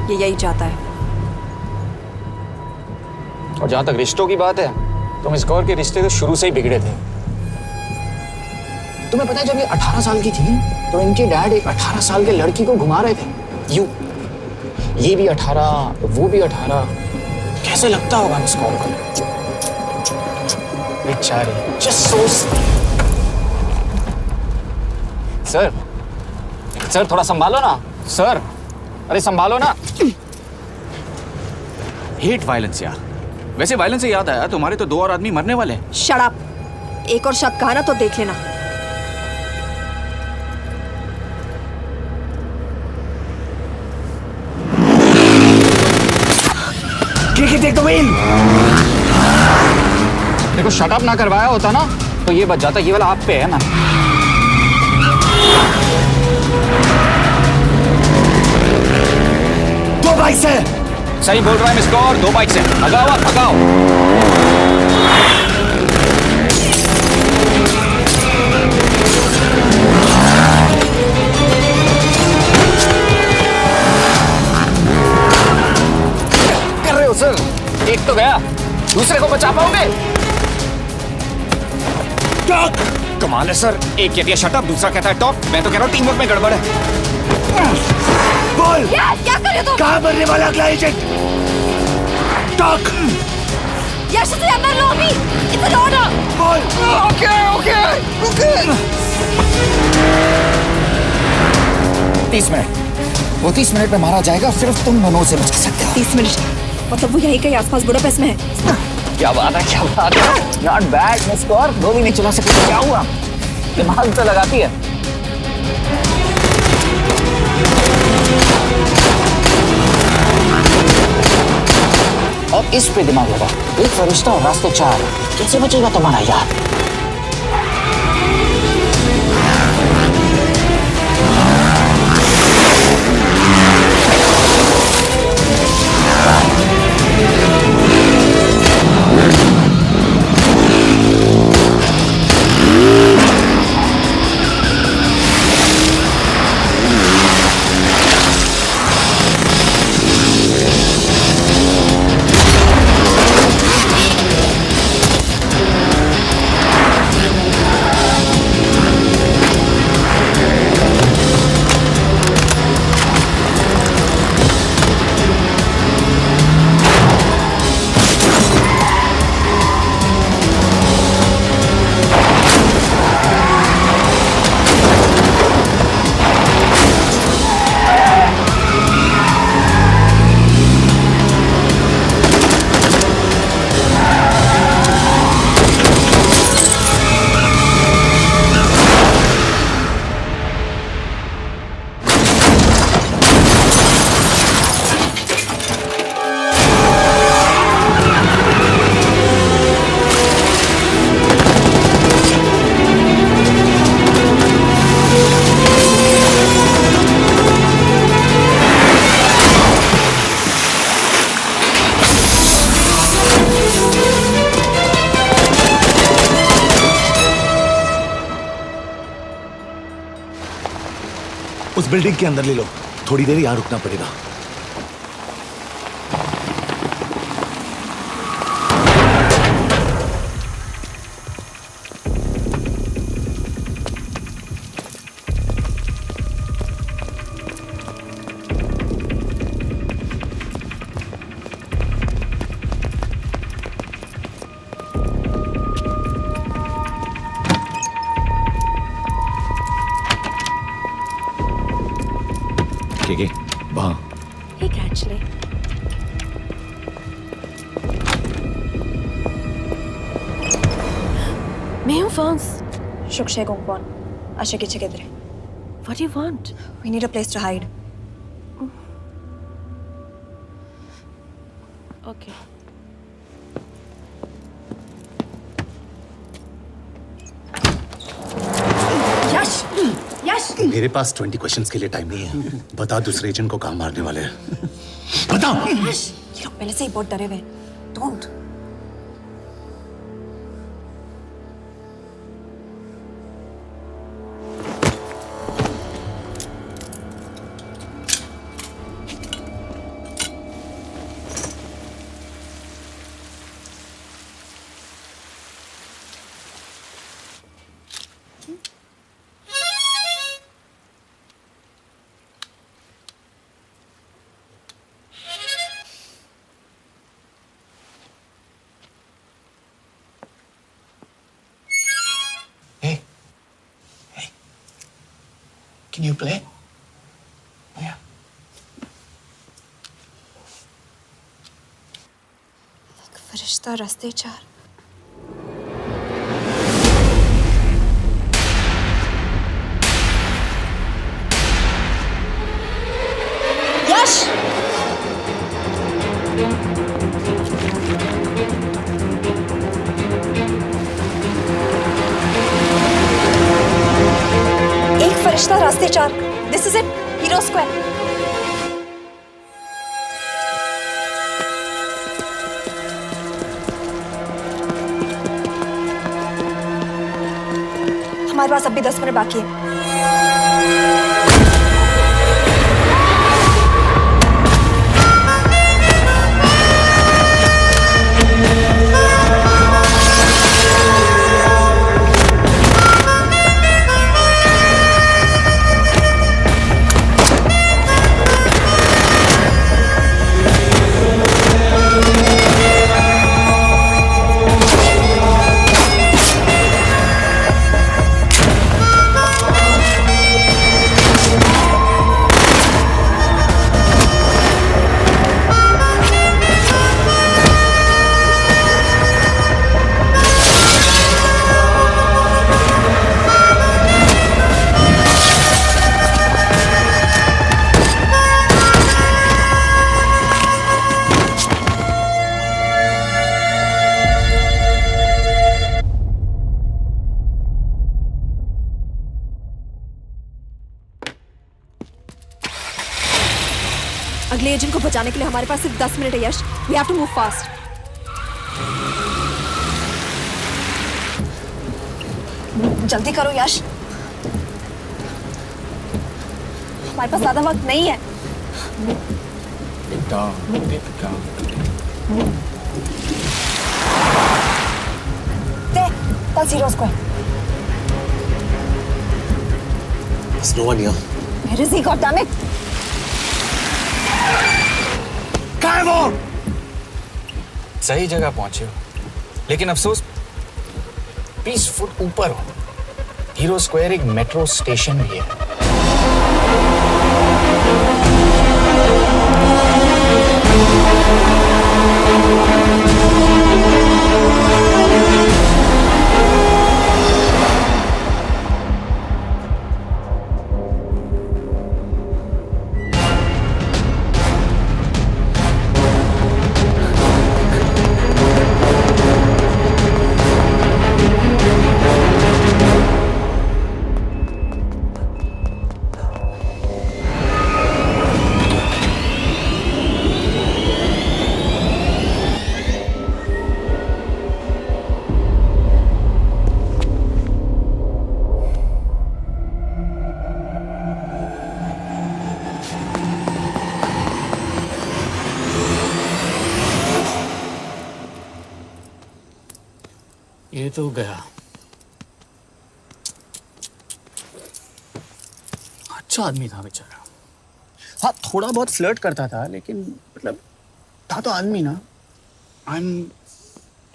ये यही चाहता है। और जहां तक रिश्तों की बात है, तो मिस कौर के रिश्ते तो शुरू से ही बिगड़े थे। तुम्हें पता है जब ये 18 साल की थी तो इनके डैड एक 18 साल के लड़की को घुमा रहे थे। ये भी 18, वो भी 18। कैसे लगता होगा इसको उनको? बेचारे, just so सर थोड़ा संभालो ना सर। अरे संभालो ना। हेट वायलेंस यार। वैसे वायलेंस से याद आया, तुम्हारे तो 2 और आदमी मरने वाले हैं। Shut up. एक और शब्द कहा ना तो देख लेना। Take the wheel. देखो शट अप ना करवाया होता ना तो ये बच जाता। ये वाला आप पे है ना। दो बाइक्स है। सही बोल रहा है मिस्टर और 2 बाइक्स है। भगाओ आप भगाओ। कर रहे हो सर? एक तो गया, दूसरे को बचा पाओगे? कमाल है सर। एक कहती है शट अप, दूसरा कहता है टॉप। मैं तो कह रहा हूँ टीम वर्क में गड़बड़ है। बोल क्या कर रहे हो तुम? कहाँ मरने वाला अगला एजेंट? टॉक। यश से अंदर लो अभी। It's an order. बोल। Okay 30 minute. वो 30 मिनट में मारा जाएगा। सिर्फ तुम दोनों से बचा सकते हो। 30 मिनट मतलब वो यहीं कहीं आसपास बुडापेस्ट में है। क्या बात है, क्या बात है। Not bad miss Kaur. गोली नहीं चला सकती। क्या हुआ? दिमाग तो लगाती है। अब इस पे दिमाग लगा। एक फरिश्ता और रास्ते 4। कैसे बचेगा तुम्हारा यार? उस बिल्डिंग के अंदर ले लो। थोड़ी देर यहां रुकना पड़ेगा। वहां एक actually. मैं हूँ फ्रांस। शुक्शे गोंगपॉन। आशा की जगह दे। What do you want? We need a place to hide. Okay. यश, यश। मेरे पास 20 क्वेश्चंस के लिए टाइम नहीं है। बता दूसरे एजेंट को कहाँ मारने वाले हैं। बता। यश, ये लोग पहले से ही बहुत डरे हुए हैं। Don't. Can you play? Yeah. फरिश्ता रास्ते चार। यश! एक फरिश्ता रास्ते चार। This is it. Hero Square. हमारे पास अभी 10 मिनट बाकी है। अगले एजेंट को बचाने के लिए हमारे पास सिर्फ 10 मिनट है यश। We have to move fast. जल्दी करो यश। हमारे पास ज्यादा वक्त नहीं है। That's Hero Square. There's no one here. Where is he? God damn it! कहाँ है वो? सही जगह पहुंचे हो, लेकिन अफसोस 20 फुट ऊपर हो। हीरो स्क्वायर एक मेट्रो स्टेशन भी है। ये तो गया। अच्छा आदमी था बेचारा। हाँ, थोड़ा बहुत फ्लर्ट करता था, लेकिन मतलब था तो आदमी ना। I'm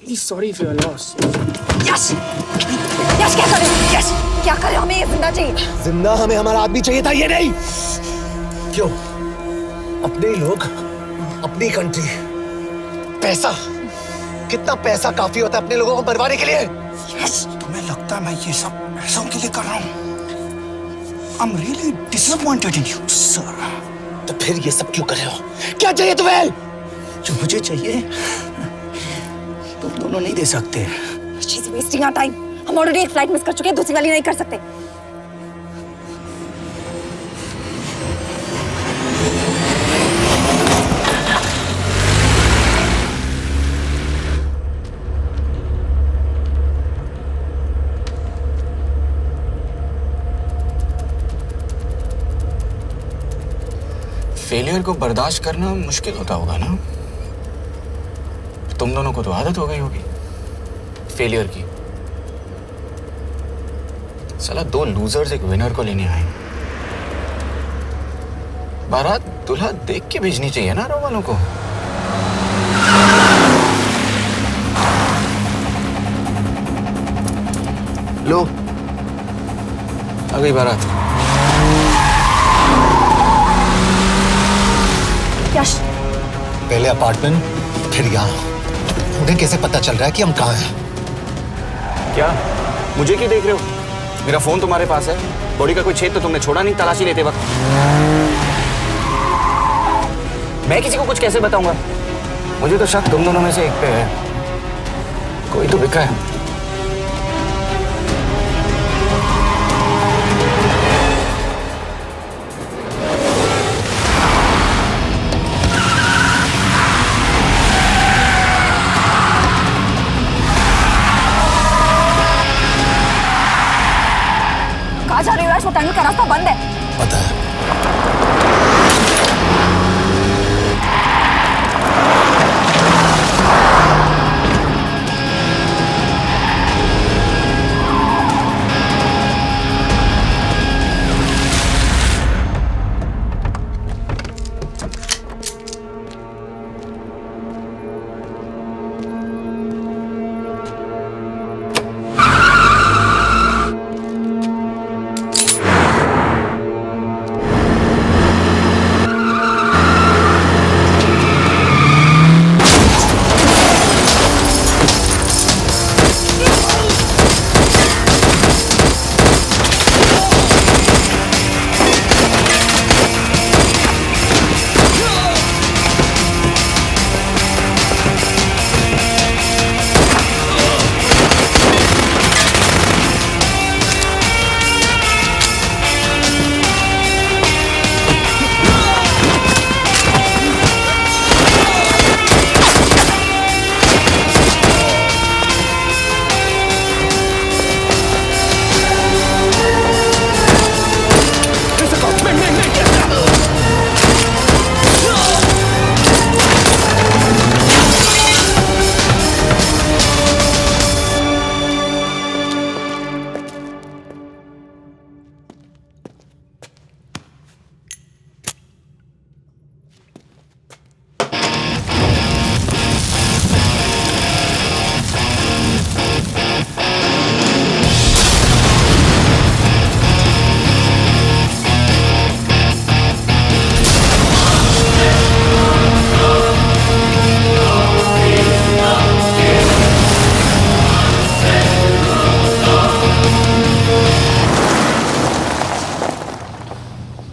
really sorry for your loss. यश! यश क्या कर रहे हो? यश क्या कर रहे हो? हमें ये जिंदा चाहिए। जिंदा हमें हमारा आदमी चाहिए था, ये नहीं। क्यों? अपने लोग, अपनी कंट्री, पैसा। कितना पैसा काफी होता है अपने लोगों को मरवाने के लिए? यस, तुम्हें लगता है मैं ये सब पैसों के लिए कर रहा हूँ? I'm really disappointed in you, sir. तो फिर ये सब क्यों कर रहे हो? क्या चाहिए तुम्हें? जो मुझे चाहिए तुम दोनों नहीं दे सकते। She's wasting our time. हम ऑलरेडी एक फ्लाइट मिस कर चुके हैं, दूसरी वाली नहीं कर सकते। फेलियर को बर्दाश्त करना मुश्किल होता होगा ना? तुम दोनों को तो आदत हो गई होगी फेलियर की। साला 2 लूजर्स एक विनर को लेने आए। बारात दूल्हा देख के भेजनी चाहिए ना रो वालों को। लो, आ गई बारात। पहले अपार्टमेंट, फिर यहाँ। उन्हें कैसे पता चल रहा है कि हम कहाँ हैं? क्या मुझे क्यों देख रहे हो? मेरा फोन तुम्हारे पास है। बॉडी का कोई छेद तो तुमने छोड़ा नहीं तलाशी लेते वक्त। मैं किसी को कुछ कैसे बताऊंगा? मुझे तो शक तुम दोनों में से एक पे है। कोई तो बिका है। कहाँ जा रही हो? वो टनल का रास्ता बंद है। पता है।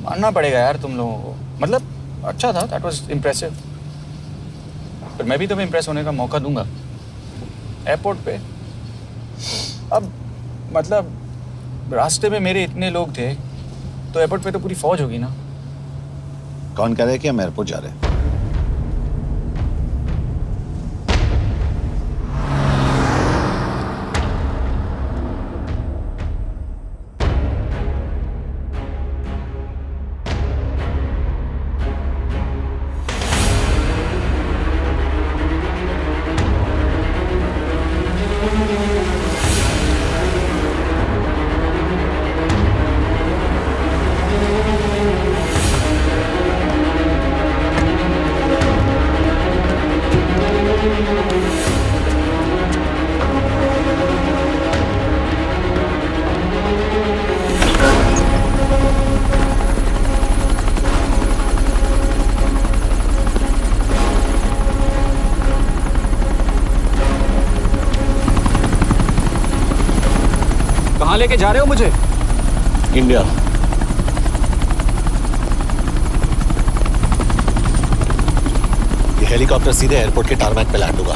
मानना पड़ेगा यार तुम लोगों को। मतलब अच्छा था, दैट वाज इम्प्रेसिव। पर मैं भी तुम्हें इम्प्रेस होने का मौका दूंगा एयरपोर्ट पे। अब मतलब रास्ते में मेरे इतने लोग थे तो एयरपोर्ट पे तो पूरी फौज होगी ना। कौन कह रहा है कि हम एयरपोर्ट जा रहे हैं? कहाँ लेके जा रहे हो मुझे? इंडिया। ये हेलीकॉप्टर सीधे एयरपोर्ट के टारमैक पे लैंड होगा।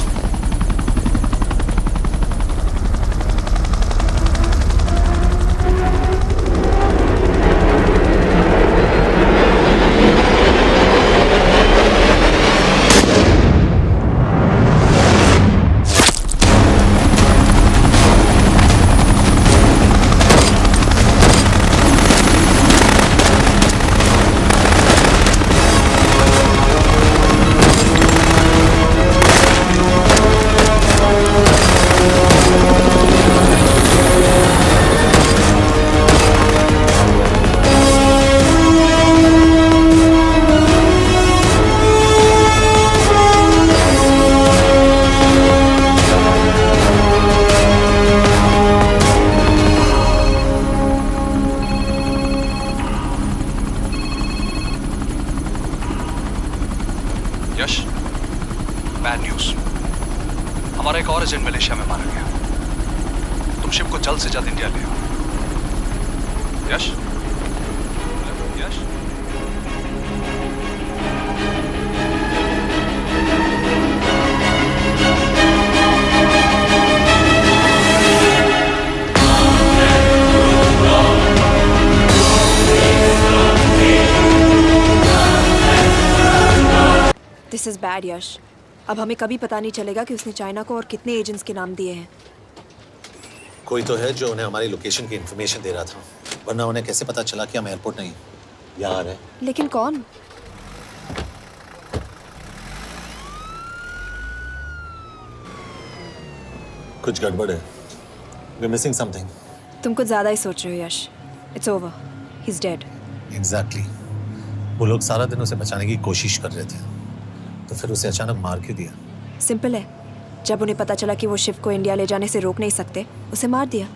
तुम शिव को जल्द से जल्द इंडिया ले आओ। यश, यश, दिस इज बैड यश। अब हमें कभी पता नहीं चलेगा कि उसने चाइना को और कितने एजेंट्स के नाम दिए हैं। कोई तो है जो उन्हें हमारी लोकेशन की इंफॉर्मेशन दे रहा था, वरना उन्हें कैसे पता चला कि हम एयरपोर्ट नहीं यहाँ है। लेकिन कौन? कुछ गड़बड़ है। We're missing something. तुम कुछ ज्यादा ही सोच रहे हो Yash. It's over, he is dead. Exactly. वो लोग सारा दिन उसे बचाने की कोशिश कर रहे थे, तो फिर उसे अचानक मार क्यों दिया? सिंपल है, जब उन्हें पता चला कि वो शिव को इंडिया ले जाने से रोक नहीं सकते, उसे मार दिया।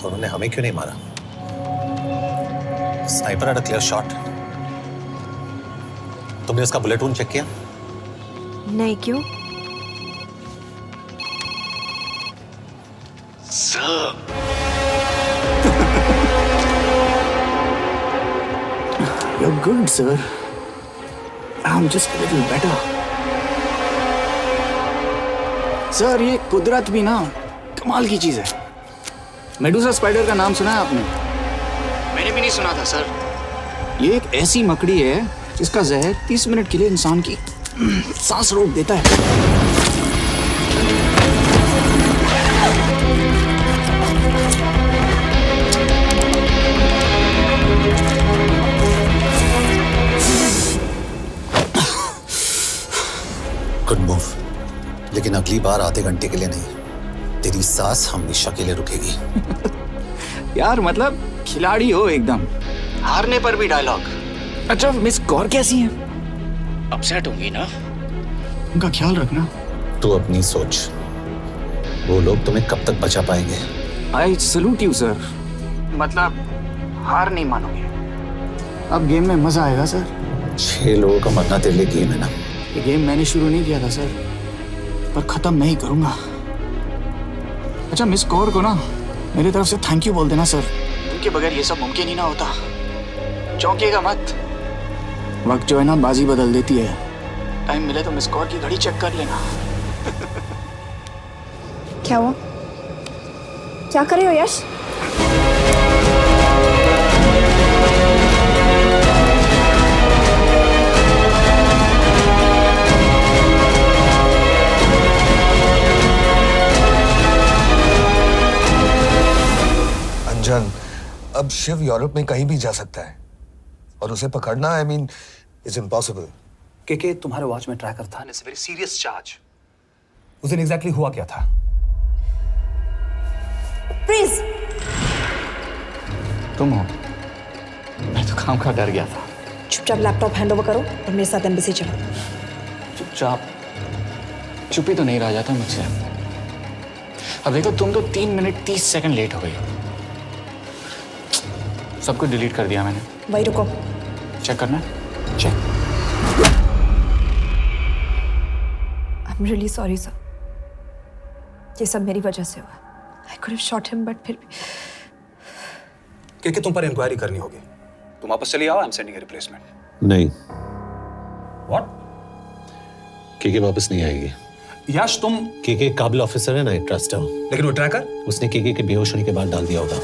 तो उन्होंने हमें क्यों नहीं मारा? Sniper had a clear shot. तुमने उसका बुलेट वूंड चेक किया? नहीं, क्यों? You're good, sir. I'm just a little better. Sir, ये कुदरत भी ना कमाल की चीज है। मेडुसा स्पाइडर का नाम सुना है आपने? मैंने भी नहीं सुना था सर। ये एक ऐसी मकड़ी है जिसका जहर 30 मिनट के लिए इंसान की सांस रोक देता है। गुड मूव, लेकिन अगली बार आधे घंटे के लिए नहीं, तेरी सांस हमेशा के लिए रुकेगी। यार मतलब खिलाड़ी हो एकदम, हारने पर भी डायलॉग। अच्छा, मिस कौर कैसी हैं? अपसेट होंगी ना, उनका ख्याल रखना। तू अपनी सोच, वो लोग तुम्हें कब तक बचा पाएंगे? I salute you sir. मतलब हार नहीं मानोगे। अब गेम में मजा आएगा सर। 6 लोगों का मरना तेरे लिए गेम है ना? ये गेम मैंने शुरू नहीं किया था सर, पर खत्म मैं ही करूंगा। अच्छा, मिस कौर को ना मेरी तरफ से थैंक यू बोल देना सर। उनके बगैर ये सब मुमकिन ही ना होता। चौंकिएगा मत, वक्त जो है ना बाजी बदल देती है। टाइम मिले तो मिस कौर की घड़ी चेक कर लेना। क्या हुआ? क्या कर रहे हो यश? अंजन, अब शिव यूरोप में कहीं भी जा सकता है और उसे पकड़ना, आई मीन, इज इम्पॉसिबल। के तुम्हारे वॉच में ट्रैकर था, इट्स वेरी सीरियस चार्ज। उस दिन एग्जैक्टली हुआ क्या था? प्लीज। तुम हो? मैं तो काम का डर गया था। चुपचाप लैपटॉप हैंड ओवर करो और मेरे साथ एम्बेसी चलो। चुपचाप? चुपी तो नहीं रहा जाता मुझसे। अब देखो, तुम तो 3 मिनट 30 सेकंड लेट हो गई हो। सब कुछ डिलीट कर दिया मैंने। वही रुको, चेक करना है? Check. I am really sorry sir, ये सब मेरी वजह से हुआ। I could have shot him, but फिर भी। के तुम पर इंक्वायरी करनी होगी। तुम वापस चली आओ, I am sending a replacement. नहीं। व्हाट? के वापस नहीं आएगी। यश, तुम के काबिल ऑफिसर है ना, ट्रस्ट है। लेकिन वो ट्रैकर उसने के बेहोश होने के बाद डाल दिया होगा।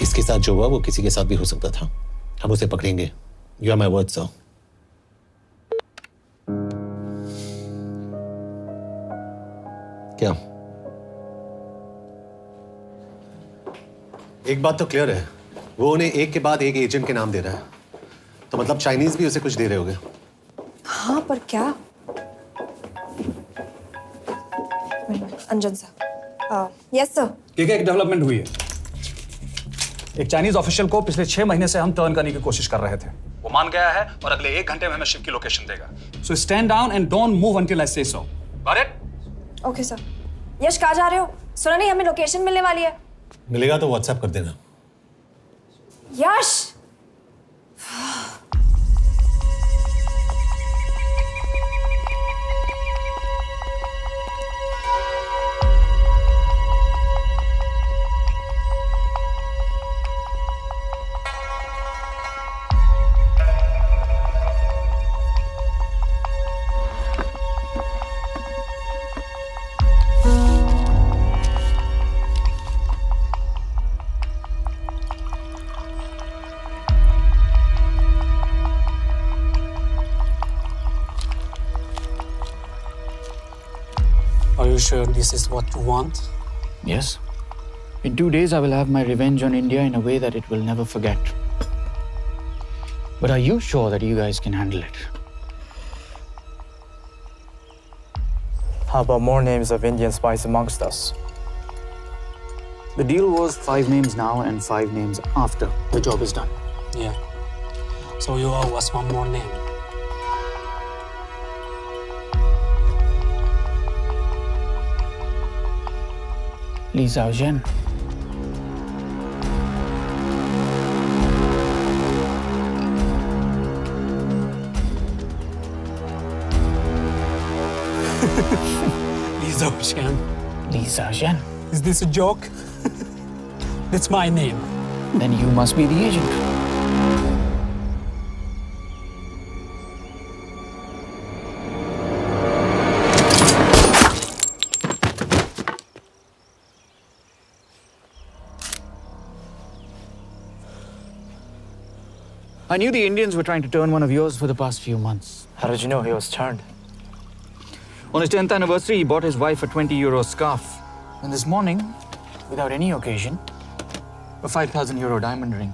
इसके साथ जो हुआ वो किसी के साथ भी हो सकता था। हम उसे पकड़ेंगे। You are my word sir. क्या? एक बात तो क्लियर है, वो उन्हें एक के बाद एक एजेंट के नाम दे रहा है, तो मतलब चाइनीज भी उसे कुछ दे रहे होंगे। हाँ, पर क्या? अंजन सर। Yes sir. एक डेवलपमेंट हुई है। एक चाइनीज ऑफिशियल को पिछले 6 महीने से हम टर्न करने की कोशिश कर रहे थे। वो मान गया है और अगले 1 घंटे में हमें शिव की लोकेशन देगा। So stand down and don't move until I say so. Got it? Okay sir. Yash, कहाँ जा रहे हो? सुना नहीं, हमें लोकेशन मिलने वाली है। मिलेगा तो व्हाट्सएप कर देना। यश! sure this is what you want? Yes. In 2 days, I will have my revenge on India in a way that it will never forget. But are you sure that you guys can handle it? How about more names of Indian spies amongst us? The deal was 5 names now and 5 names after the job is done. Yeah. So you owe us one more name. Li Xiaozhen. Li Xiaozhen. Li Xiaozhen. Is this a joke? That's my name. Then you must be the agent. I knew the Indians were trying to turn one of yours for the past few months. How did you know he was turned? On his 10th anniversary, he bought his wife a 20 € scarf. And this morning, without any occasion, a 5,000 € diamond ring.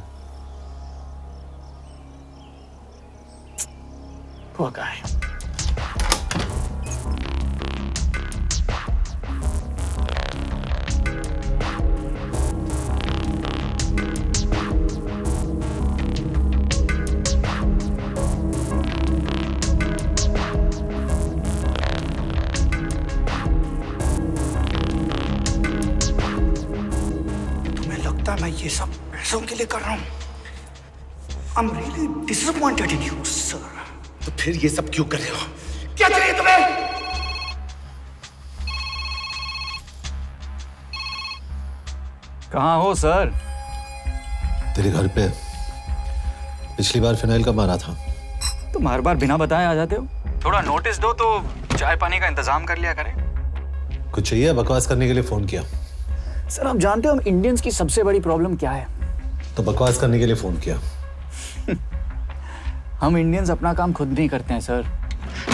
Poor guy. मैं ये सब पैसों के लिए कर रहा हूँ। I'm really disappointed in you, sir. तो फिर ये सब क्यों कर रहे हो? क्या चाहिए तुम्हें? कहाँ हो सर? तेरे घर पे पिछली बार फिनाइल कब मारा था? तुम हर बार बिना बताए आ जाते हो। थोड़ा नोटिस दो तो चाय पानी का इंतजाम कर लिया करें। कुछ चाहिए? बकवास करने के लिए फोन किया। सर आप जानते हो हम इंडियंस की सबसे बड़ी प्रॉब्लम क्या है? तो बकवास करने के लिए फोन किया। हम इंडियंस अपना काम खुद नहीं करते हैं सर,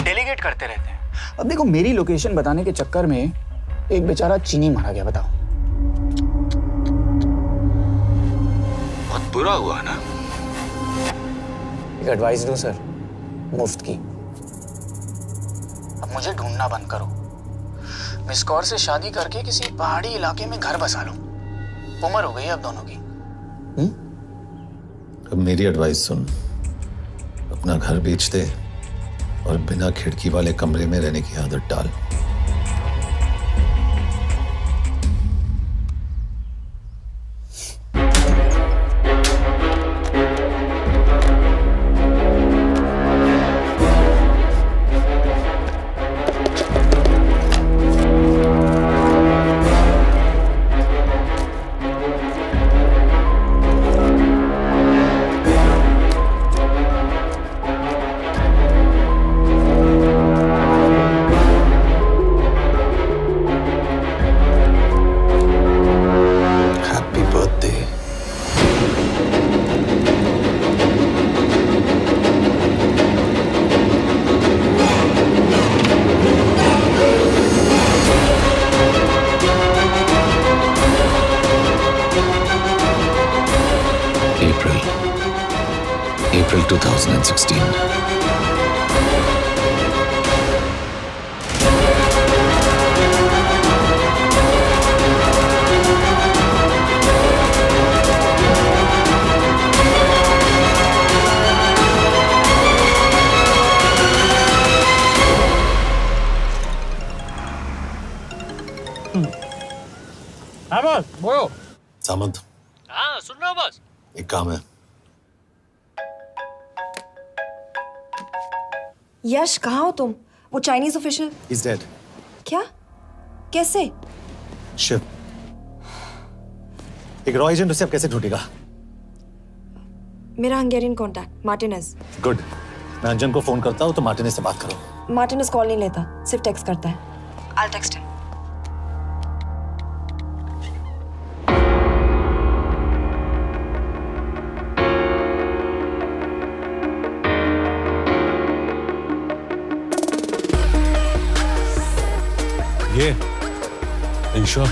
डेलीगेट करते रहते हैं। अब देखो मेरी लोकेशन बताने के चक्कर में एक बेचारा चीनी मारा गया, बताओ। बहुत बुरा हुआ ना? एक एडवाइस दूं सर, मुफ्त की। अब मुझे ढूंढना बंद करो। मिस कौर से शादी करके किसी पहाड़ी इलाके में घर बसा लो। उम्र हो गई है अब दोनों की। अब मेरी एडवाइस सुन, अपना घर बेच दे और बिना खिड़की वाले कमरे में रहने की आदत डाल। April 2016. हाँ बॉस, बोलो। सामंत, हाँ सुन रहा हूँ बॉस। एक काम है। यश कहाँ हो तुम? वो चाइनीज ऑफिशियल। He's dead. क्या? कैसे? शिव, एक रॉ एजेंट उसे अब कैसे ढूंढेगा? मेरा हंगेरियन कॉन्टैक्ट मार्टिनेज। गुड, मैं अंजन को फोन करता हूँ तो मार्टिनेज से बात करो। मार्टिनेज कॉल नहीं लेता, सिर्फ टेक्स्ट करता है। I'll text him. ये Are you sure?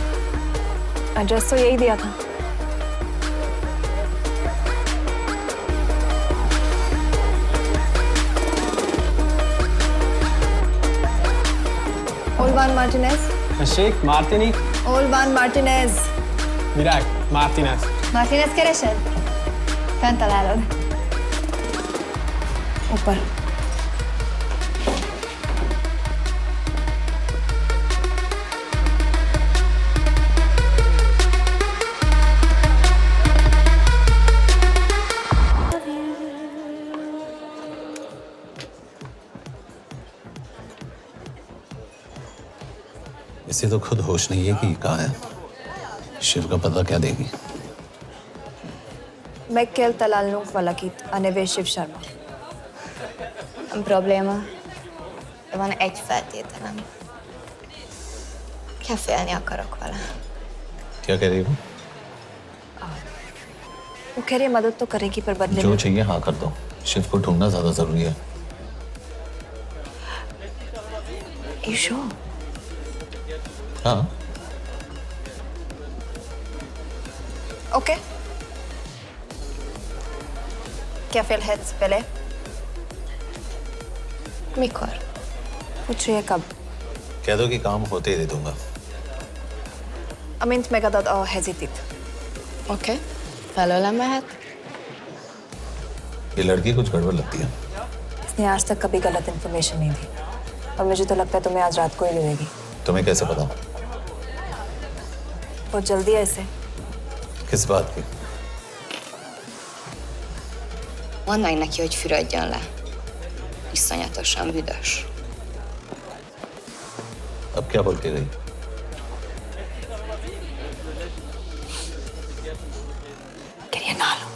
एड्रेस तो यही दिया था। Olvan Martinez. Sheikh Martini. Olvan Martinez. Virág Martinez. Martinez keresed? Fent találod. ऊपर। इसे तो खुद होश नहीं है कि कहाँ है। शिव का पता क्या देगी? Mekkel találnunk valakit, a neve Shiv Sharma. Nem probléma. De van egy feltételem. Kefélni akarok vele. क्या कह रही हो? वो कह रही है मदद तो करेगी पर बदले जो में। चाहिए हाँ कर दो। शिव को ढूंढना ज्यादा जरूरी है। You sure? हाँ। Okay. क्या félhetsz vele? Mikor? पूछ रही है कब? कह दो कि काम होते ही दे दूंगा। Amint megadod a hezitit. Oké. Felőlem mehet? ये लड़की कुछ गड़बड़ लगती है। इसने आज तक कभी गलत इन्फॉर्मेशन नहीं दी और मुझे तो लगता है तुम्हें आज रात को ही ले लेगी। तुम्हें कैसे पता? बहुत जल्दी है इसे। किस बात की? Mondd meg neki, hogy fürödjön le. Iszonyatosan büdös. अब क्या बोल के गई? Quería nalo.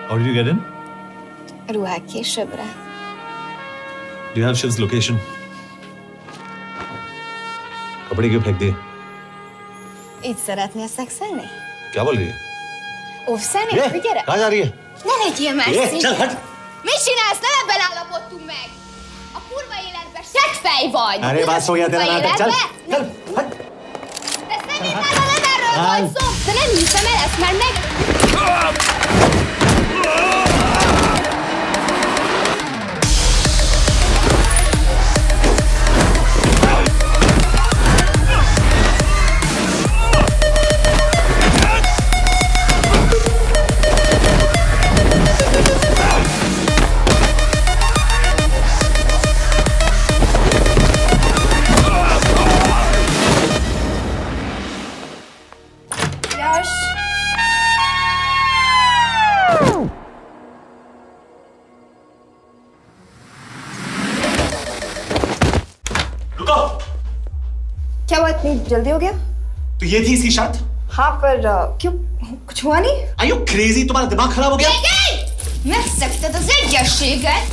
How did you get in? Ruhák későbbre. Do you have Shiv's location? कपड़े क्यों फेंक दिए? Így szeretnél szexelni? क्या बोल रही है? Óvszeni? ये, Gyere! कहाँ जा रही है? Ne legyél már ये, szín! चल हट! Mit csinálsz? Nem ebben állapodtunk meg! A kurva életben seggfej vagy! अरे बात हो गया तेरा नाटक, चल चल हट! De szerintem nem erről van szó! De nem hiszem el ezt, mert meg... यश! रुको! क्या हुआ इतनी जल्दी हो गया? तो ये थी इसकी शर्त? हाँ पर क्यों कुछ हुआ नहीं? Are you crazy? तुम्हारा दिमाग खराब हो गया? Megszegted az egyességet,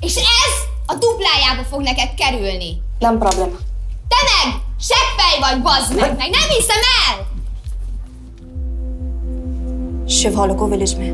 és ez a duplájába fog neked kerülni. Nem probléma. Te meg seggfej vagy, bazd meg nem hiszem el! Shiv Holloko village में।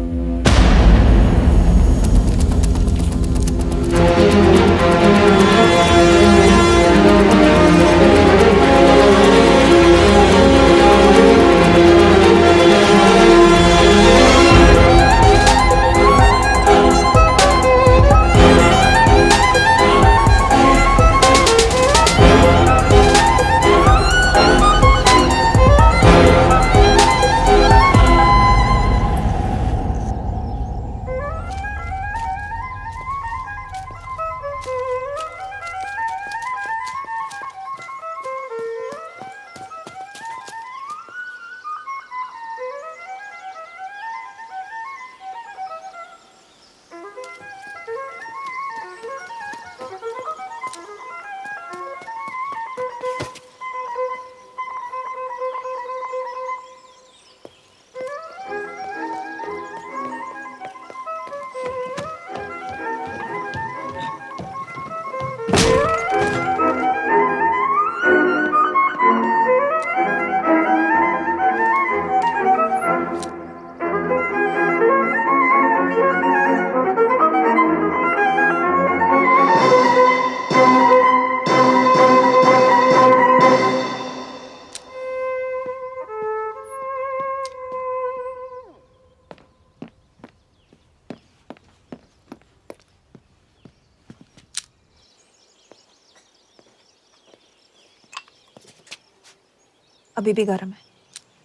अभी भी गर्म है,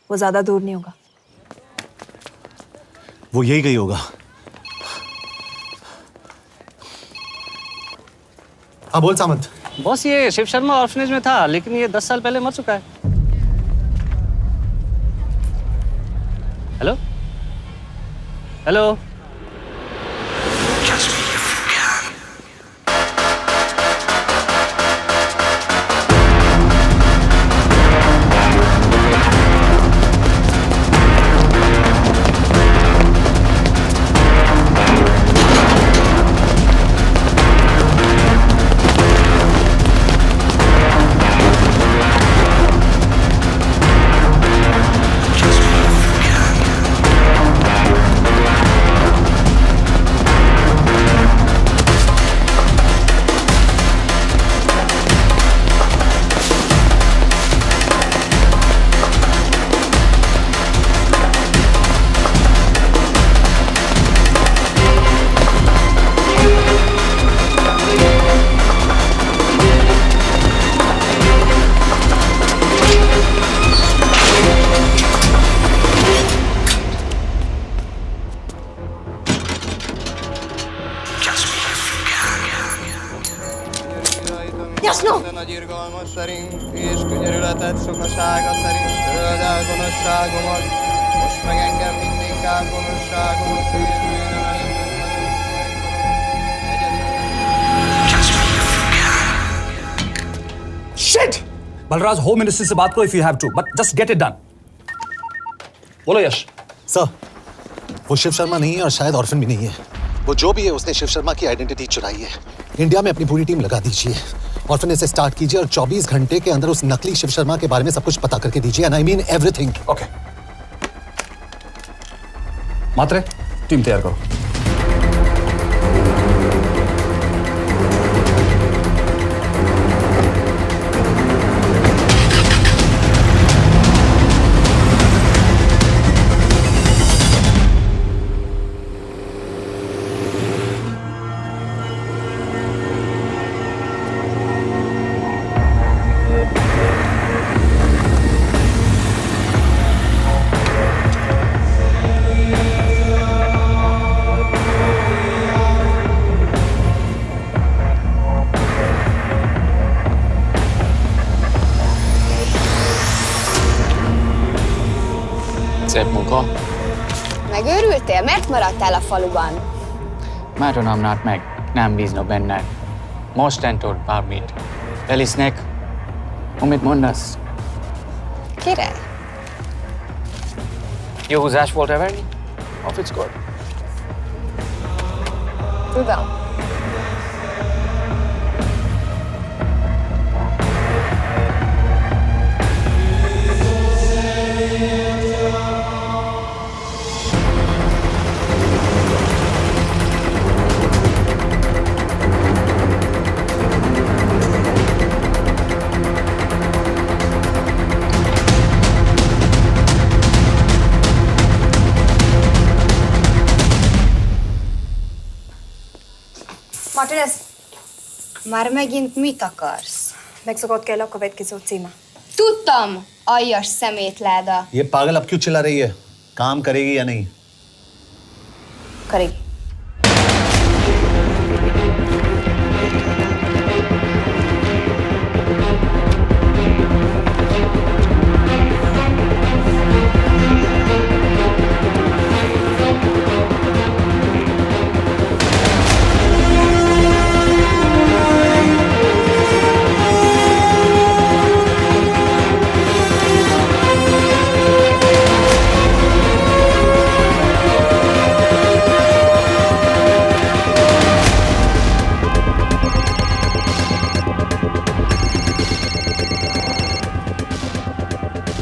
वो ज्यादा दूर नहीं होगा। वो यही गई होगा। हाँ बोल सामंत। बॉस ये शिव शर्मा ऑर्फनेज में था, लेकिन ये 10 साल पहले मर चुका है। Hello hello. Jasno! Nagy irgalmas szerint és könyörületet sokasága szerint töröld el gonoszságomat, most meg engem mindinkább gonoszságomat Shit! Balraj home ministry से बात करो if you have to, but just get it done. बोलो यश। सर, वो शिव शर्मा नहीं है और शायद orphan भी नहीं है। वो जो भी है उसने शिव शर्मा की आइडेंटिटी चुराई है। इंडिया में अपनी पूरी टीम लगा दीजिए, ऑर्फन से स्टार्ट कीजिए और 24 घंटे के अंदर उस नकली शिव शर्मा के बारे में सब कुछ पता करके दीजिए। And I mean everything. Okay. Mhatre, team तैयार करो। Szép munka. Megőrültél? Miért maradtál a faluban? Mátonom nát meg, nem bízna benned. Mostantól bármit. Elisnek, amit mondasz? Király? Jó húzás volt-e verni? A fickor? Tudom. Martinez, Már megint mit akarsz? megszokott kell a következő címe. Tudtam, aljas szemétláda. ये पागल अब क्यों चिल्ला रही है? काम करेगी या नहीं? करेगी।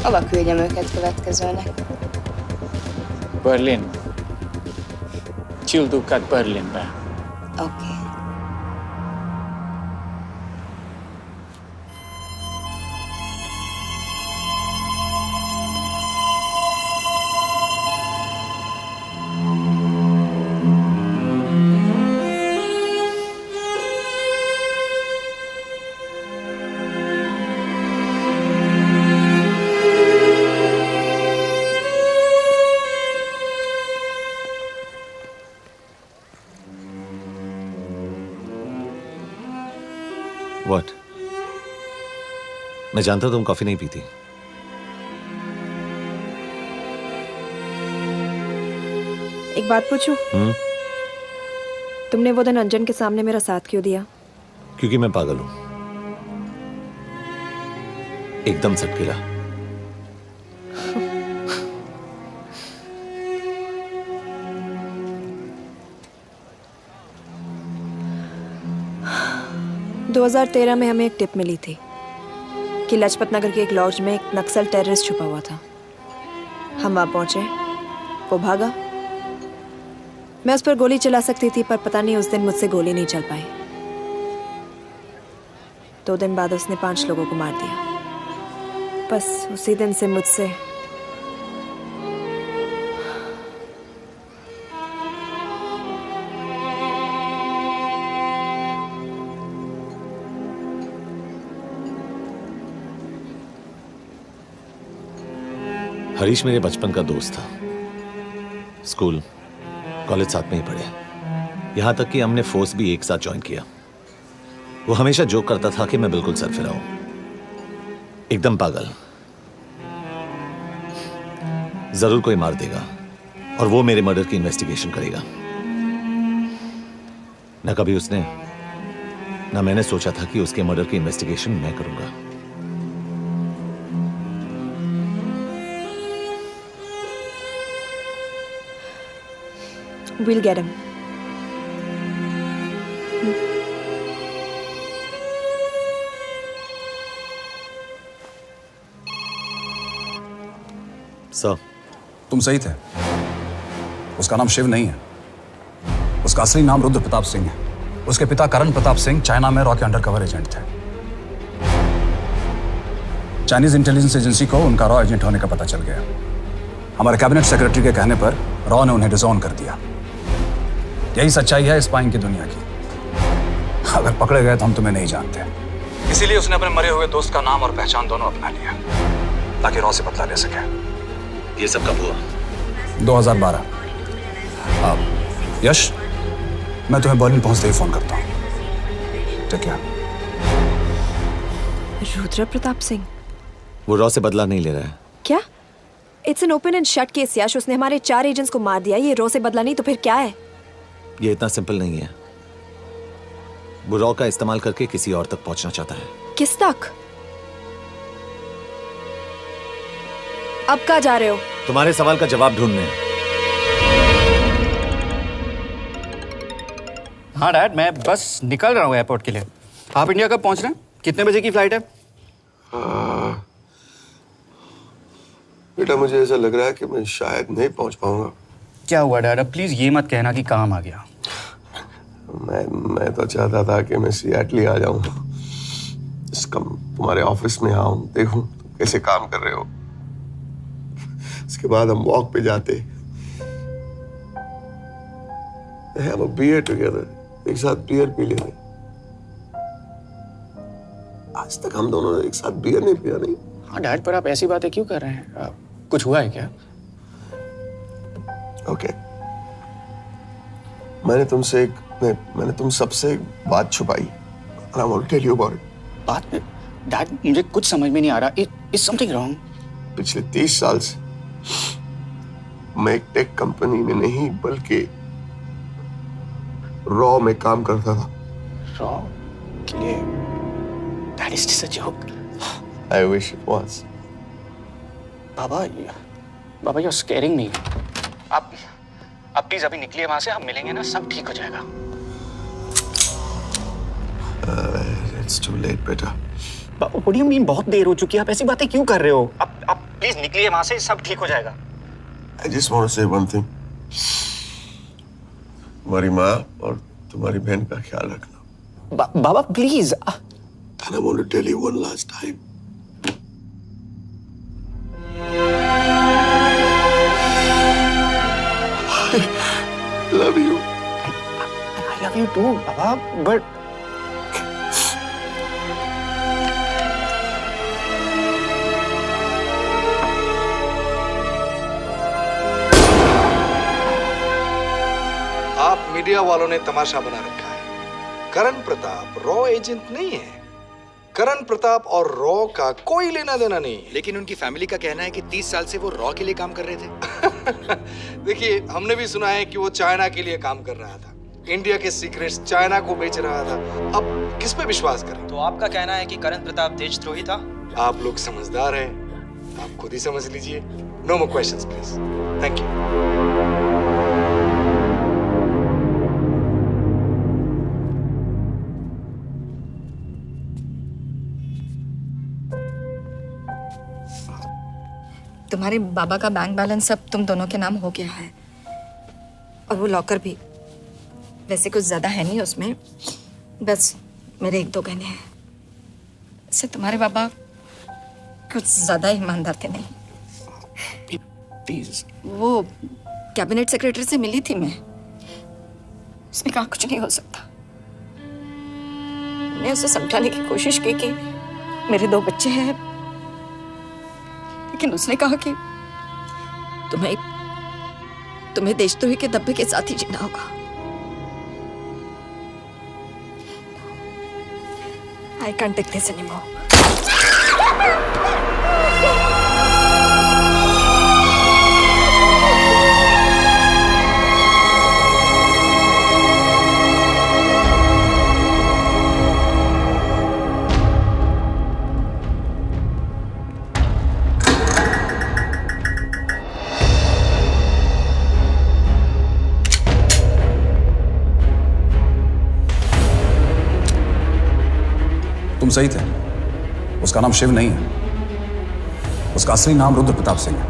Hova küldjem őket következőnek? Berlin. Küldőket Berlinbe. Oké. मैं जानता हूं तुम कॉफी नहीं पीती। एक बात पूछूं? तुमने वो दिन अंजन के सामने मेरा साथ क्यों दिया? क्योंकि मैं पागल हूं, एकदम सटकेला। – 2013 में हमें एक टिप मिली थी कि लाजपत नगर के एक लॉज में एक नक्सल टेररिस्ट छुपा हुआ था। हम वहां पहुंचे, वो भागा। मैं उस पर गोली चला सकती थी, पर पता नहीं उस दिन मुझसे गोली नहीं चल पाई। 2 दिन बाद उसने 5 लोगों को मार दिया। बस उसी दिन से मुझसे हरीश मेरे बचपन का दोस्त था। स्कूल कॉलेज साथ में ही पढ़े, यहां तक कि हमने फोर्स भी एक साथ ज्वाइन किया। वो हमेशा जोक करता था कि मैं बिल्कुल सरफिरा हूं, एकदम पागल। जरूर कोई मार देगा और वो मेरे मर्डर की इन्वेस्टिगेशन करेगा। ना कभी उसने, ना मैंने सोचा था कि उसके मर्डर की इन्वेस्टिगेशन मैं करूंगा। We'll get him. सर, तुम सही थे। उसका नाम शिव नहीं है, उसका असली नाम रुद्र प्रताप सिंह है। उसके पिता करण प्रताप सिंह चाइना में रॉ के अंडरकवर एजेंट थे। चाइनीज इंटेलिजेंस एजेंसी को उनका रॉ एजेंट होने का पता चल गया। हमारे कैबिनेट सेक्रेटरी के कहने पर रॉ ने उन्हें डिसऑन कर दिया। यही सच्चाई है स्पाइंग की दुनिया की। अगर पकड़े गए तो हम तुम्हें नहीं जानते, इसीलिए उसने अपने मरे हुए दोस्त का नाम और पहचान दोनों अपना लिया ताकि रॉ से बदला ले सके। ये सब कब हुआ? 2012। अब यश, मैं तुम्हें बर्लिन पहुंचते ही फोन करता हूँ। ठीक है? रुद्र प्रताप सिंह वो रॉ से बदला नहीं ले रहा है। क्या? It's an open and shut case Yash. उसने हमारे 4 एजेंट्स को मार दिया। ये रॉ से बदला नहीं तो फिर क्या है? ये इतना सिंपल नहीं है। वो रॉ का इस्तेमाल करके किसी और तक पहुंचना चाहता है। किस तक? अब कहाँ जा रहे हो? तुम्हारे सवाल का जवाब ढूंढने। हाँ डैड, मैं बस निकल रहा हूँ एयरपोर्ट के लिए। आप इंडिया कब पहुंच रहे हैं? कितने बजे की फ्लाइट है? बेटा, मुझे ऐसा लग रहा है कि मैं शायद नहीं पहुंच पाऊंगा। क्या हुआ डैड? अब प्लीज ये मत कहना कि काम आ गया। मैं तो चाहता था कि मैं सियाटल ही आ जाऊं, तुम्हारे ऑफिस में आऊं, देखूं तुम कैसे काम कर रहे हो। उसके बाद हम वॉक पे जाते, have a beer together, एक साथ बियर पी लेते। आज तक हम दोनों ने एक साथ बियर नहीं पिया। नहीं? हाँ डैड, पर आप ऐसी बातें क्यों कर रहे हैं? कुछ हुआ है क्या? ओके, मैंने तुम सबसे एक बात छुपाई। I want to tell you about it. बात? डैड, मुझे कुछ समझ में नहीं आ रहा। Is something wrong? पिछले 30 साल से मैं एक टेक कंपनी में नहीं बल्कि रॉ में काम करता था। रॉ के लिए? That is just a joke. I wish it was. Baba, you're scaring me. आप प्लीज अभी निकलिए वहां से, आप मिलेंगे ना, सब ठीक हो जाएगा। It's too late, बेटा। What do you mean बहुत देर हो चुकी है? आप ऐसी बातें क्यों कर रहे हो? आप प्लीज निकलिए वहां से, सब ठीक हो जाएगा। I just want to say one thing. तुम्हारी माँ और तुम्हारी बहन का ख्याल रखना। बाबा please. And I want to tell you one last time. I love you. I love you too, Baba, but आप मीडिया वालों ने तमाशा बना रखा है। करण प्रताप रॉ एजेंट नहीं है। करण प्रताप और रॉ का कोई लेना देना नहीं। लेकिन उनकी फैमिली का कहना है कि 30 साल से वो रॉ के लिए काम कर रहे थे। देखिए, हमने भी सुना है कि वो चाइना के लिए काम कर रहा था, इंडिया के सीक्रेट्स चाइना को बेच रहा था। अब किस पे विश्वास करें? तो आपका कहना है कि करण प्रताप देशद्रोही था? आप लोग समझदार हैं, आप खुद ही समझ लीजिए। No more questions please. Thank you. तुम्हारे बाबा का बैंक बैलेंस अब तुम दोनों के नाम हो गया है, और वो लॉकर भी। वैसे कुछ ज्यादा है नहीं उसमें, बस मेरे 1-2 गहने हैं। वैसे तुम्हारे बाबा कुछ ज्यादा ईमानदार थे नहीं। प्लीज। वो कैबिनेट सेक्रेटरी से मिली थी मैं, उसने कहा कुछ नहीं हो सकता। मैंने उसे समझाने की कोशिश की कि मेरे 2 बच्चे हैं, लेकिन उसने कहा कि तुम्हें देशद्रोही के धब्बे के साथ ही जीना होगा। I can't take this anymore. तुम सही थे, उसका नाम शिव नहीं है, उसका असली नाम रुद्र प्रताप सिंह है।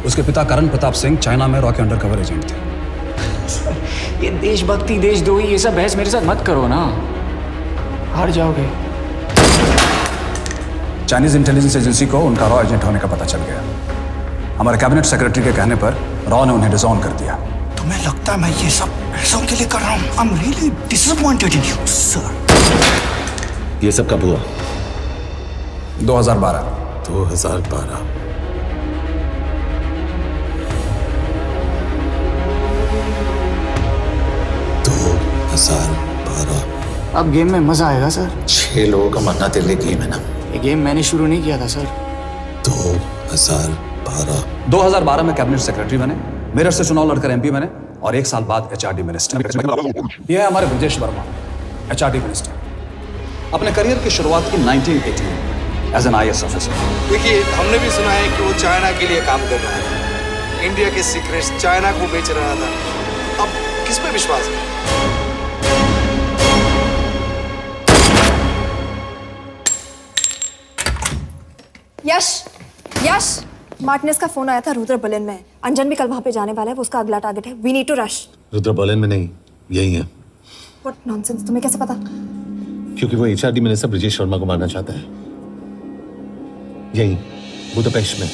उसके पिता करण प्रताप सिंह चाइना में रॉ के अंडरकवर एजेंट थे। ये देशभक्ति देशद्रोही ये सब बहस मेरे साथ मत करो ना, हार जाओगे। चाइनीज इंटेलिजेंस एजेंसी को उनका रॉ एजेंट होने का पता चल गया। हमारे कैबिनेट सेक्रेटरी के कहने पर रॉ ने उन्हें डिसऑन कर दिया। तुम्हें लगता है मैं ये सब पैसों के लिए कर रहा हूँ? I'm really disappointed in you, sir. ये सब कब हुआ? 2012। 2012। अब गेम में मजा आएगा सर। 6 लोगों का मरना तेरे लिए गेम है ना? ये गेम मैंने शुरू नहीं किया था सर। 2012 में कैबिनेट सेक्रेटरी बने, मेरठ से चुनाव लड़कर एमपी बने, और 1 साल बाद एचआरडी मिनिस्टर। यह है हमारे ब्रजेश वर्मा, एचआरडी मिनिस्टर। अपने करियर की शुरुआत की 1980 में एज एन IAS ऑफिसर। देखिए, हमने भी सुना है कि वो चाइना के लिए काम कर रहा था, इंडिया के सीक्रेट्स चाइना को बेच रहा था। अब किस पे विश्वास करें? यश, मार्टिनेस का फोन आया था रुद्र बर्लिन में। अंजन भी कल वहां पे जाने वाला है, वो उसका अगला टारगेट है। We need to rush. Rudra Berlin में नहीं, यही है। व्हाट नॉनसेंस, तुम्हें कैसे पता? क्योंकि वो एचआरडी मिनिस्टर ब्रजेश शर्मा को मारना चाहता है, यही बुदापेस्ट में।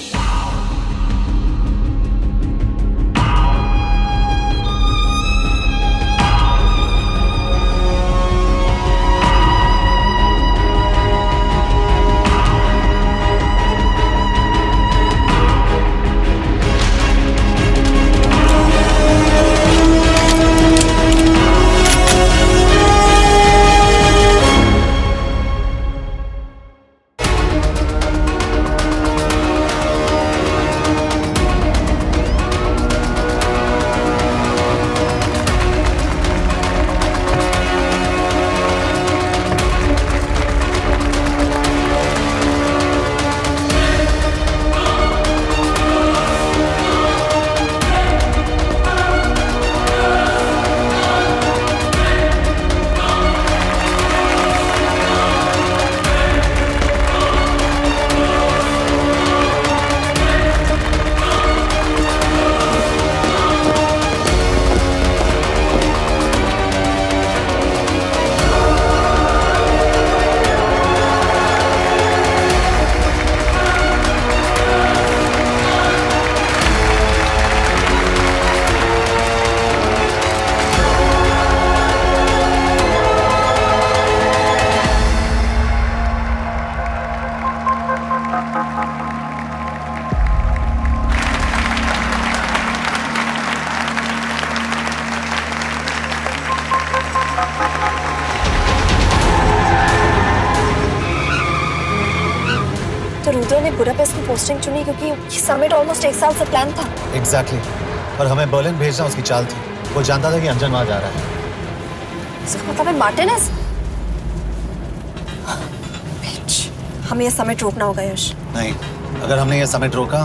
रुद्र ने बुडापेस्ट की पोस्टिंग चुनी क्योंकि ये समिट ऑलमोस्ट 1 साल से प्लान था। एग्जैक्टली और हमें बर्लिन भेजना उसकी चाल थी। वो जानता था कि अंजन वहां जा रहा है। इसका मतलब है मार्टिनेज। हमें ये समिट रोकना होगा यश। नहीं, अगर हमने ये समिट रोका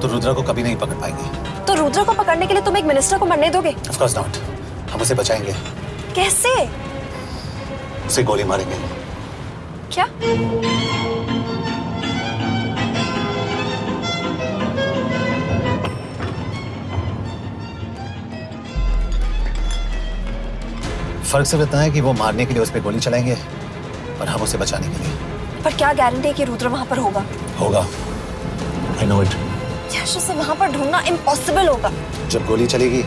तो रुद्र को कभी नहीं पकड़ पाएंगे। तो रुद्र को पकड़ने के लिए तुम एक मिनिस्टर को मरने दोगे? Of course not. हम उसे बचाएंगे। कैसे? उसे गोली मारेंगे। क्या? फर्क सिर्फ इतना है कि वो मारने के लिए उस पर गोली चलाएंगे और हम उसे बचाने के लिए। पर क्या गारंटी है कि रुद्र वहां पर होगा? होगा। I know it. यश, उसे वहां पर ढूंढना इम्पॉसिबल होगा। जब गोली चलेगी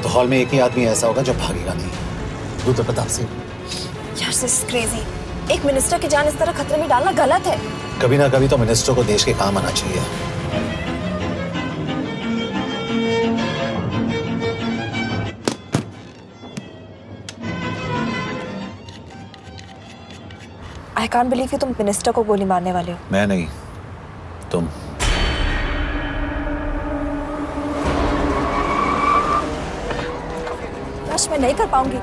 तो हॉल में एक ही आदमी ऐसा होगा जो भागेगा नहीं। रुद्र प्रताप सिंह। यश, दिस इज क्रेजी। एक मिनिस्टर की जान इस तरह खतरे में डालना गलत है। कभी ना कभी तो मिनिस्टर को देश के काम आना चाहिए। आई कांट बिलीव कि तुम मिनिस्टर को गोली मारने वाले हो। मैं नहीं, तुम। यश, मैं नहीं कर पाऊंगी।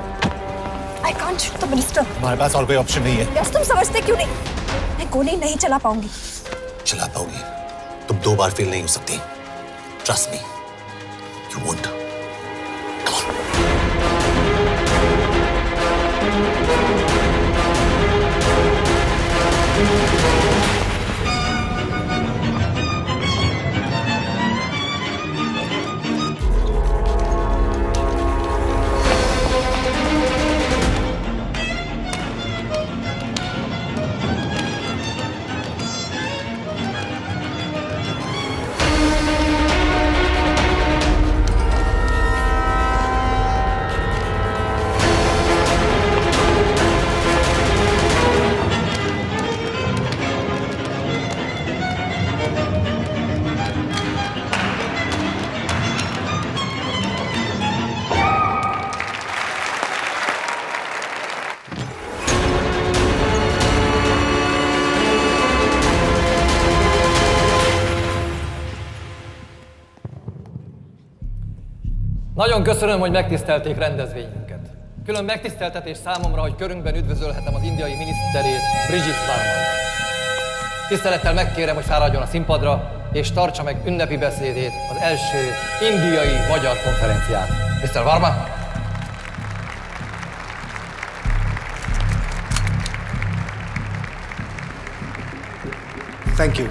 I can't shoot the minister. हमारे पास और कोई ऑप्शन नहीं है। यश, तुम समझते क्यों नहीं? मैं गोली नहीं चला पाऊंगी। चला पाओगी। तुम 2 बार फेल नहीं हो सकती। Trust me, you won't. Nagyon köszönöm, hogy megtisztelték rendezvényünket. Külön megtiszteltetés számomra, hogy körünkben üdvözölhetem az indiai miniszterét, Brigitte Varman. Tisztelettel megkérem, hogy fáradjon a színpadra, és tartsa meg ünnepi beszédét az első indiai-magyar konferenciát. Mr. Varman! Thank you.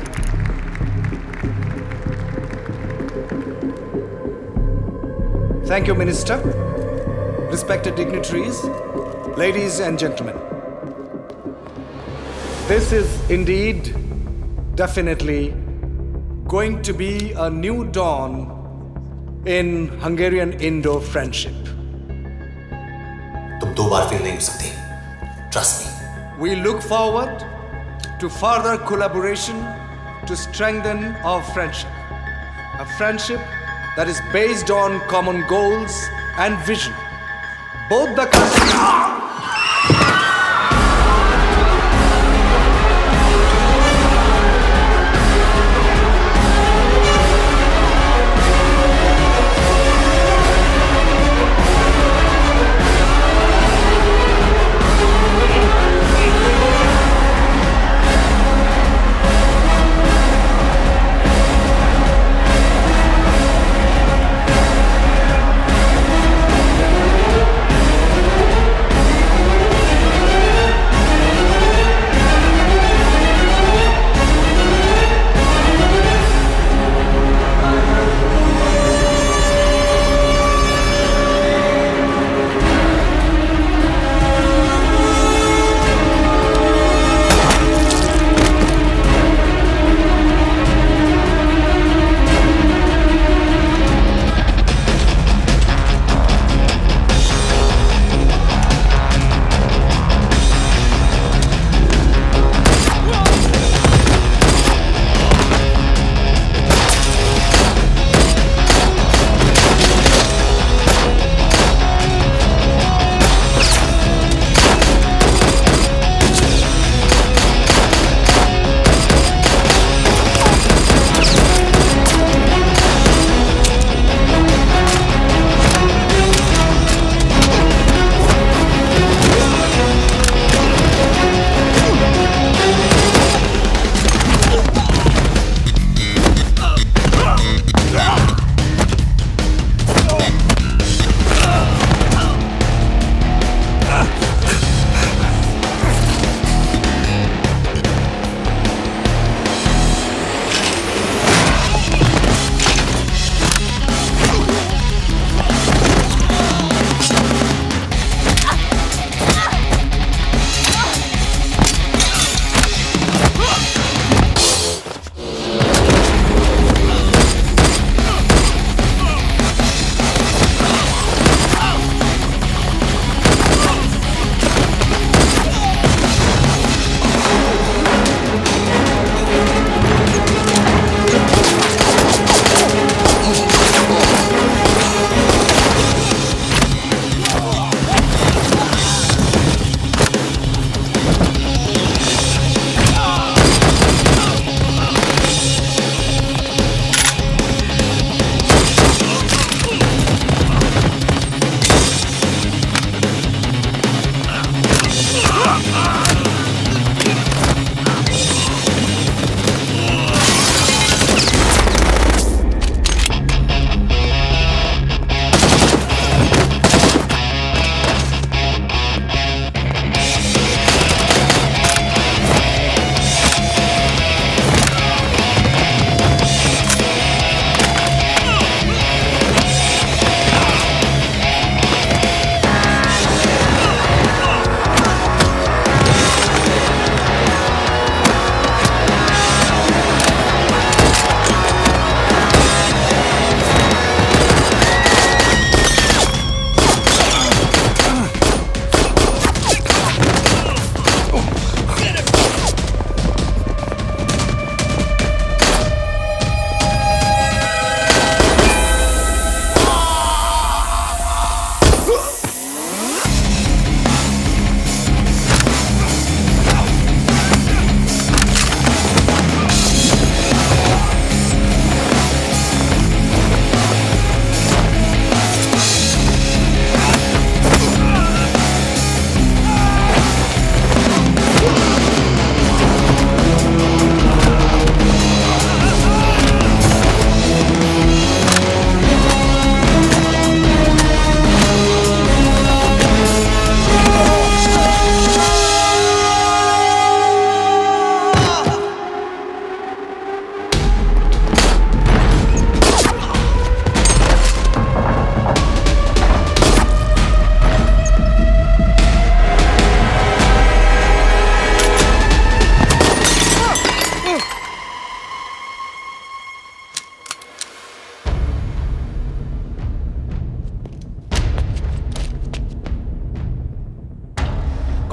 Thank you, Minister. Respected dignitaries, ladies and gentlemen. This is indeed, definitely, going to be a new dawn in Hungarian-Indo friendship. तुम 2 बार fail नहीं हो सकती। Trust me. We look forward to further collaboration to strengthen our friendship. A friendship that is based on common goals and vision. Both the countries...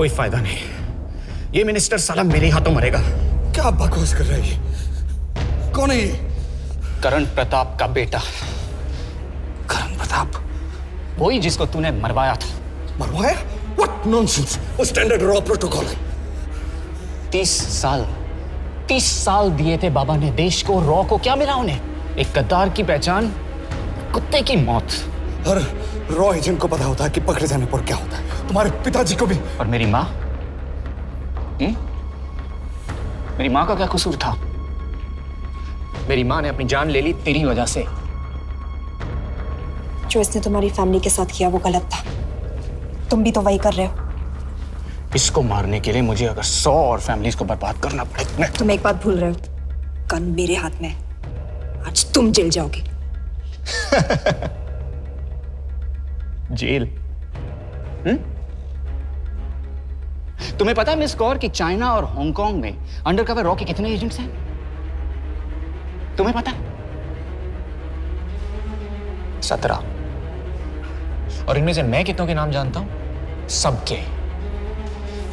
कोई फायदा नहीं। ये minister साला मेरे हाथों मरेगा। क्या बकवास कर रहा है ये? कौन है ये? करण प्रताप का बेटा। करण प्रताप? वही जिसको तूने मरवाया था। मरवाया? What nonsense! वो स्टैंडर्ड रॉ प्रोटोकॉल है। 30 साल दिए थे बाबा ने देश को। रॉ को क्या मिला उन्हें? एक गद्दार की पहचान, कुत्ते की मौत। हर रॉ एजेंट को पता होता है कि पकड़े जाने पर क्या होता है। तुम्हारे पिताजी को भी। और मेरी माँ? मेरी माँ का क्या कसूर था? मेरी माँ ने अपनी जान ले ली तेरी वजह से। जो इसने तुम्हारी फैमिली के साथ किया वो गलत था। तुम भी तो वही कर रहे हो। इसको मारने के लिए मुझे अगर 100 और फैमिलीज को बर्बाद करना पड़े। तुम एक बात भूल रहे हो, गन मेरे हाथ में। आज तुम जेल जाओगे। जेल? तुम्हें पता है मिस कौर कि चाइना और हांगकांग में अंडरकवर रॉ के कितने एजेंट्स हैं? तुम्हें पता है? 17। और इनमें से मैं कितनों के नाम जानता हूं? सबके।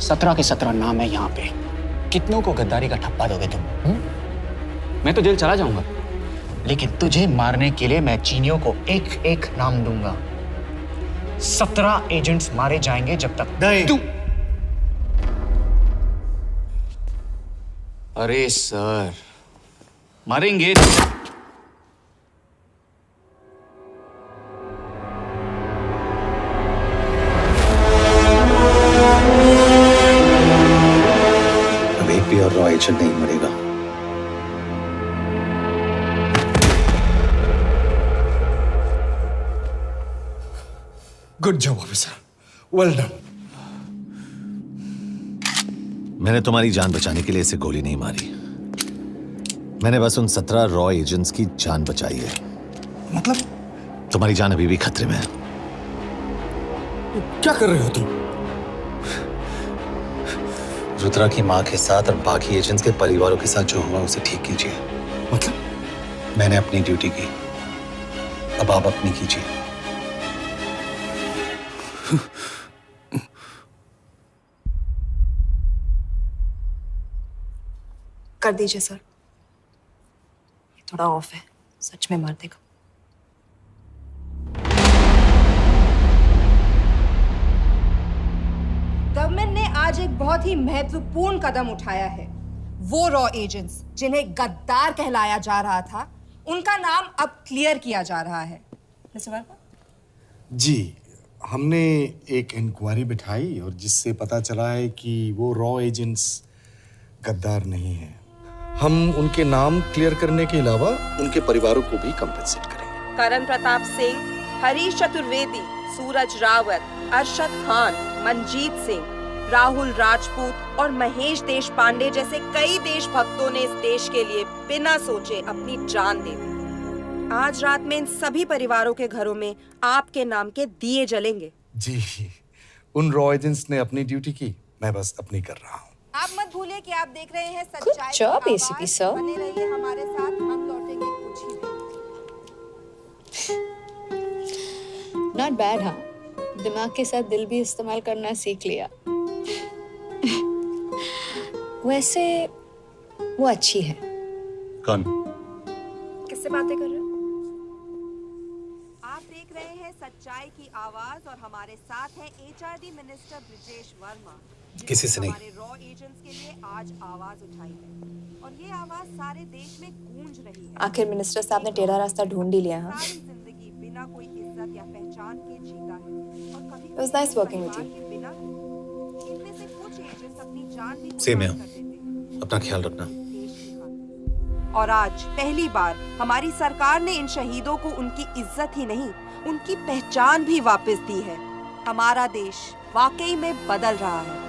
17 के 17 नाम है यहां पे। कितनों को गद्दारी का ठप्पा दोगे तुम? मैं तो जेल चला जाऊंगा, लेकिन तुझे मारने के लिए मैं चीनियों को एक एक नाम दूंगा। 17 एजेंट्स मारे जाएंगे जब तक तू। अरे सर, मारेंगे। अब एक भी और रॉ एजेंट नहीं मरेगा। Good job officer, well done. मैंने तुम्हारी जान बचाने के लिए इसे गोली नहीं मारी। मैंने बस उन 17 रॉ एजेंट्स की जान बचाई है। मतलब? तुम्हारी जान अभी भी खतरे में है। क्या कर रहे हो तुम? रुद्रा की मां के साथ और बाकी एजेंट्स के परिवारों के साथ जो हुआ उसे ठीक कीजिए। मतलब? मैंने अपनी ड्यूटी की, अब आप अपनी कीजिए। कर दीजिए सर, ये थोड़ा ऑफ है, सच में मार देगा। गवर्नमेंट ने आज एक बहुत ही महत्वपूर्ण कदम उठाया है। वो रॉ एजेंट्स जिन्हें गद्दार कहलाया जा रहा था, उनका नाम अब क्लियर किया जा रहा है। मिस्टर वर्मा? जी, हमने एक इंक्वायरी बिठाई और जिससे पता चला है कि वो रॉ एजेंट्स गद्दार नहीं हैं। हम उनके नाम क्लियर करने के अलावा उनके परिवारों को भी कंपेंसेट करेंगे। करण प्रताप सिंह, हरीश चतुर्वेदी, सूरज रावत, अरशद खान, मनजीत सिंह, राहुल राजपूत और महेश देशपांडे जैसे कई देशभक्तों ने इस देश के लिए बिना सोचे अपनी जान दे दी। आज रात में इन सभी परिवारों के घरों में आपके नाम के दिए जलेंगे। जी, उन रॉ एजेंट्स ने अपनी ड्यूटी की, मैं बस अपनी कर रहा हूँ। आप मत भूलिए कि आप देख रहे हैं सच्चाई की job, आवाज। ACP sir. बने रहिए हमारे साथ, हम लौटेंगे कुछ ही देर। Not bad. हाँ, दिमाग के साथ दिल भी इस्तेमाल करना सीख लिया। वैसे वो अच्छी है। कौन? किससे बातें कर रहे हो? आप देख रहे हैं सच्चाई की आवाज और हमारे साथ है HRD मिनिस्टर ब्रिजेश वर्मा। किसी से नहीं। हमारे रॉ एजेंट्स के लिए आज आवाज उठाई है और ये आवाज सारे देश में गूंज रही है। आखिर मिनिस्टर साहब ने टेढ़ा रास्ता ढूंढ ही लिया। हाँ, सारी जिंदगी बिना कोई इज्जत या पहचान के जीता है और कभी It was nice working with you. बिना इनमें से कुछ एजेंट्स अपनी जान भी सेम है। अपना ख्याल रखना। और आज पहली बार हमारी सरकार ने इन शहीदों को उनकी इज्जत ही नहीं, उनकी पहचान भी वापस दी है। हमारा देश वाकई में बदल रहा है।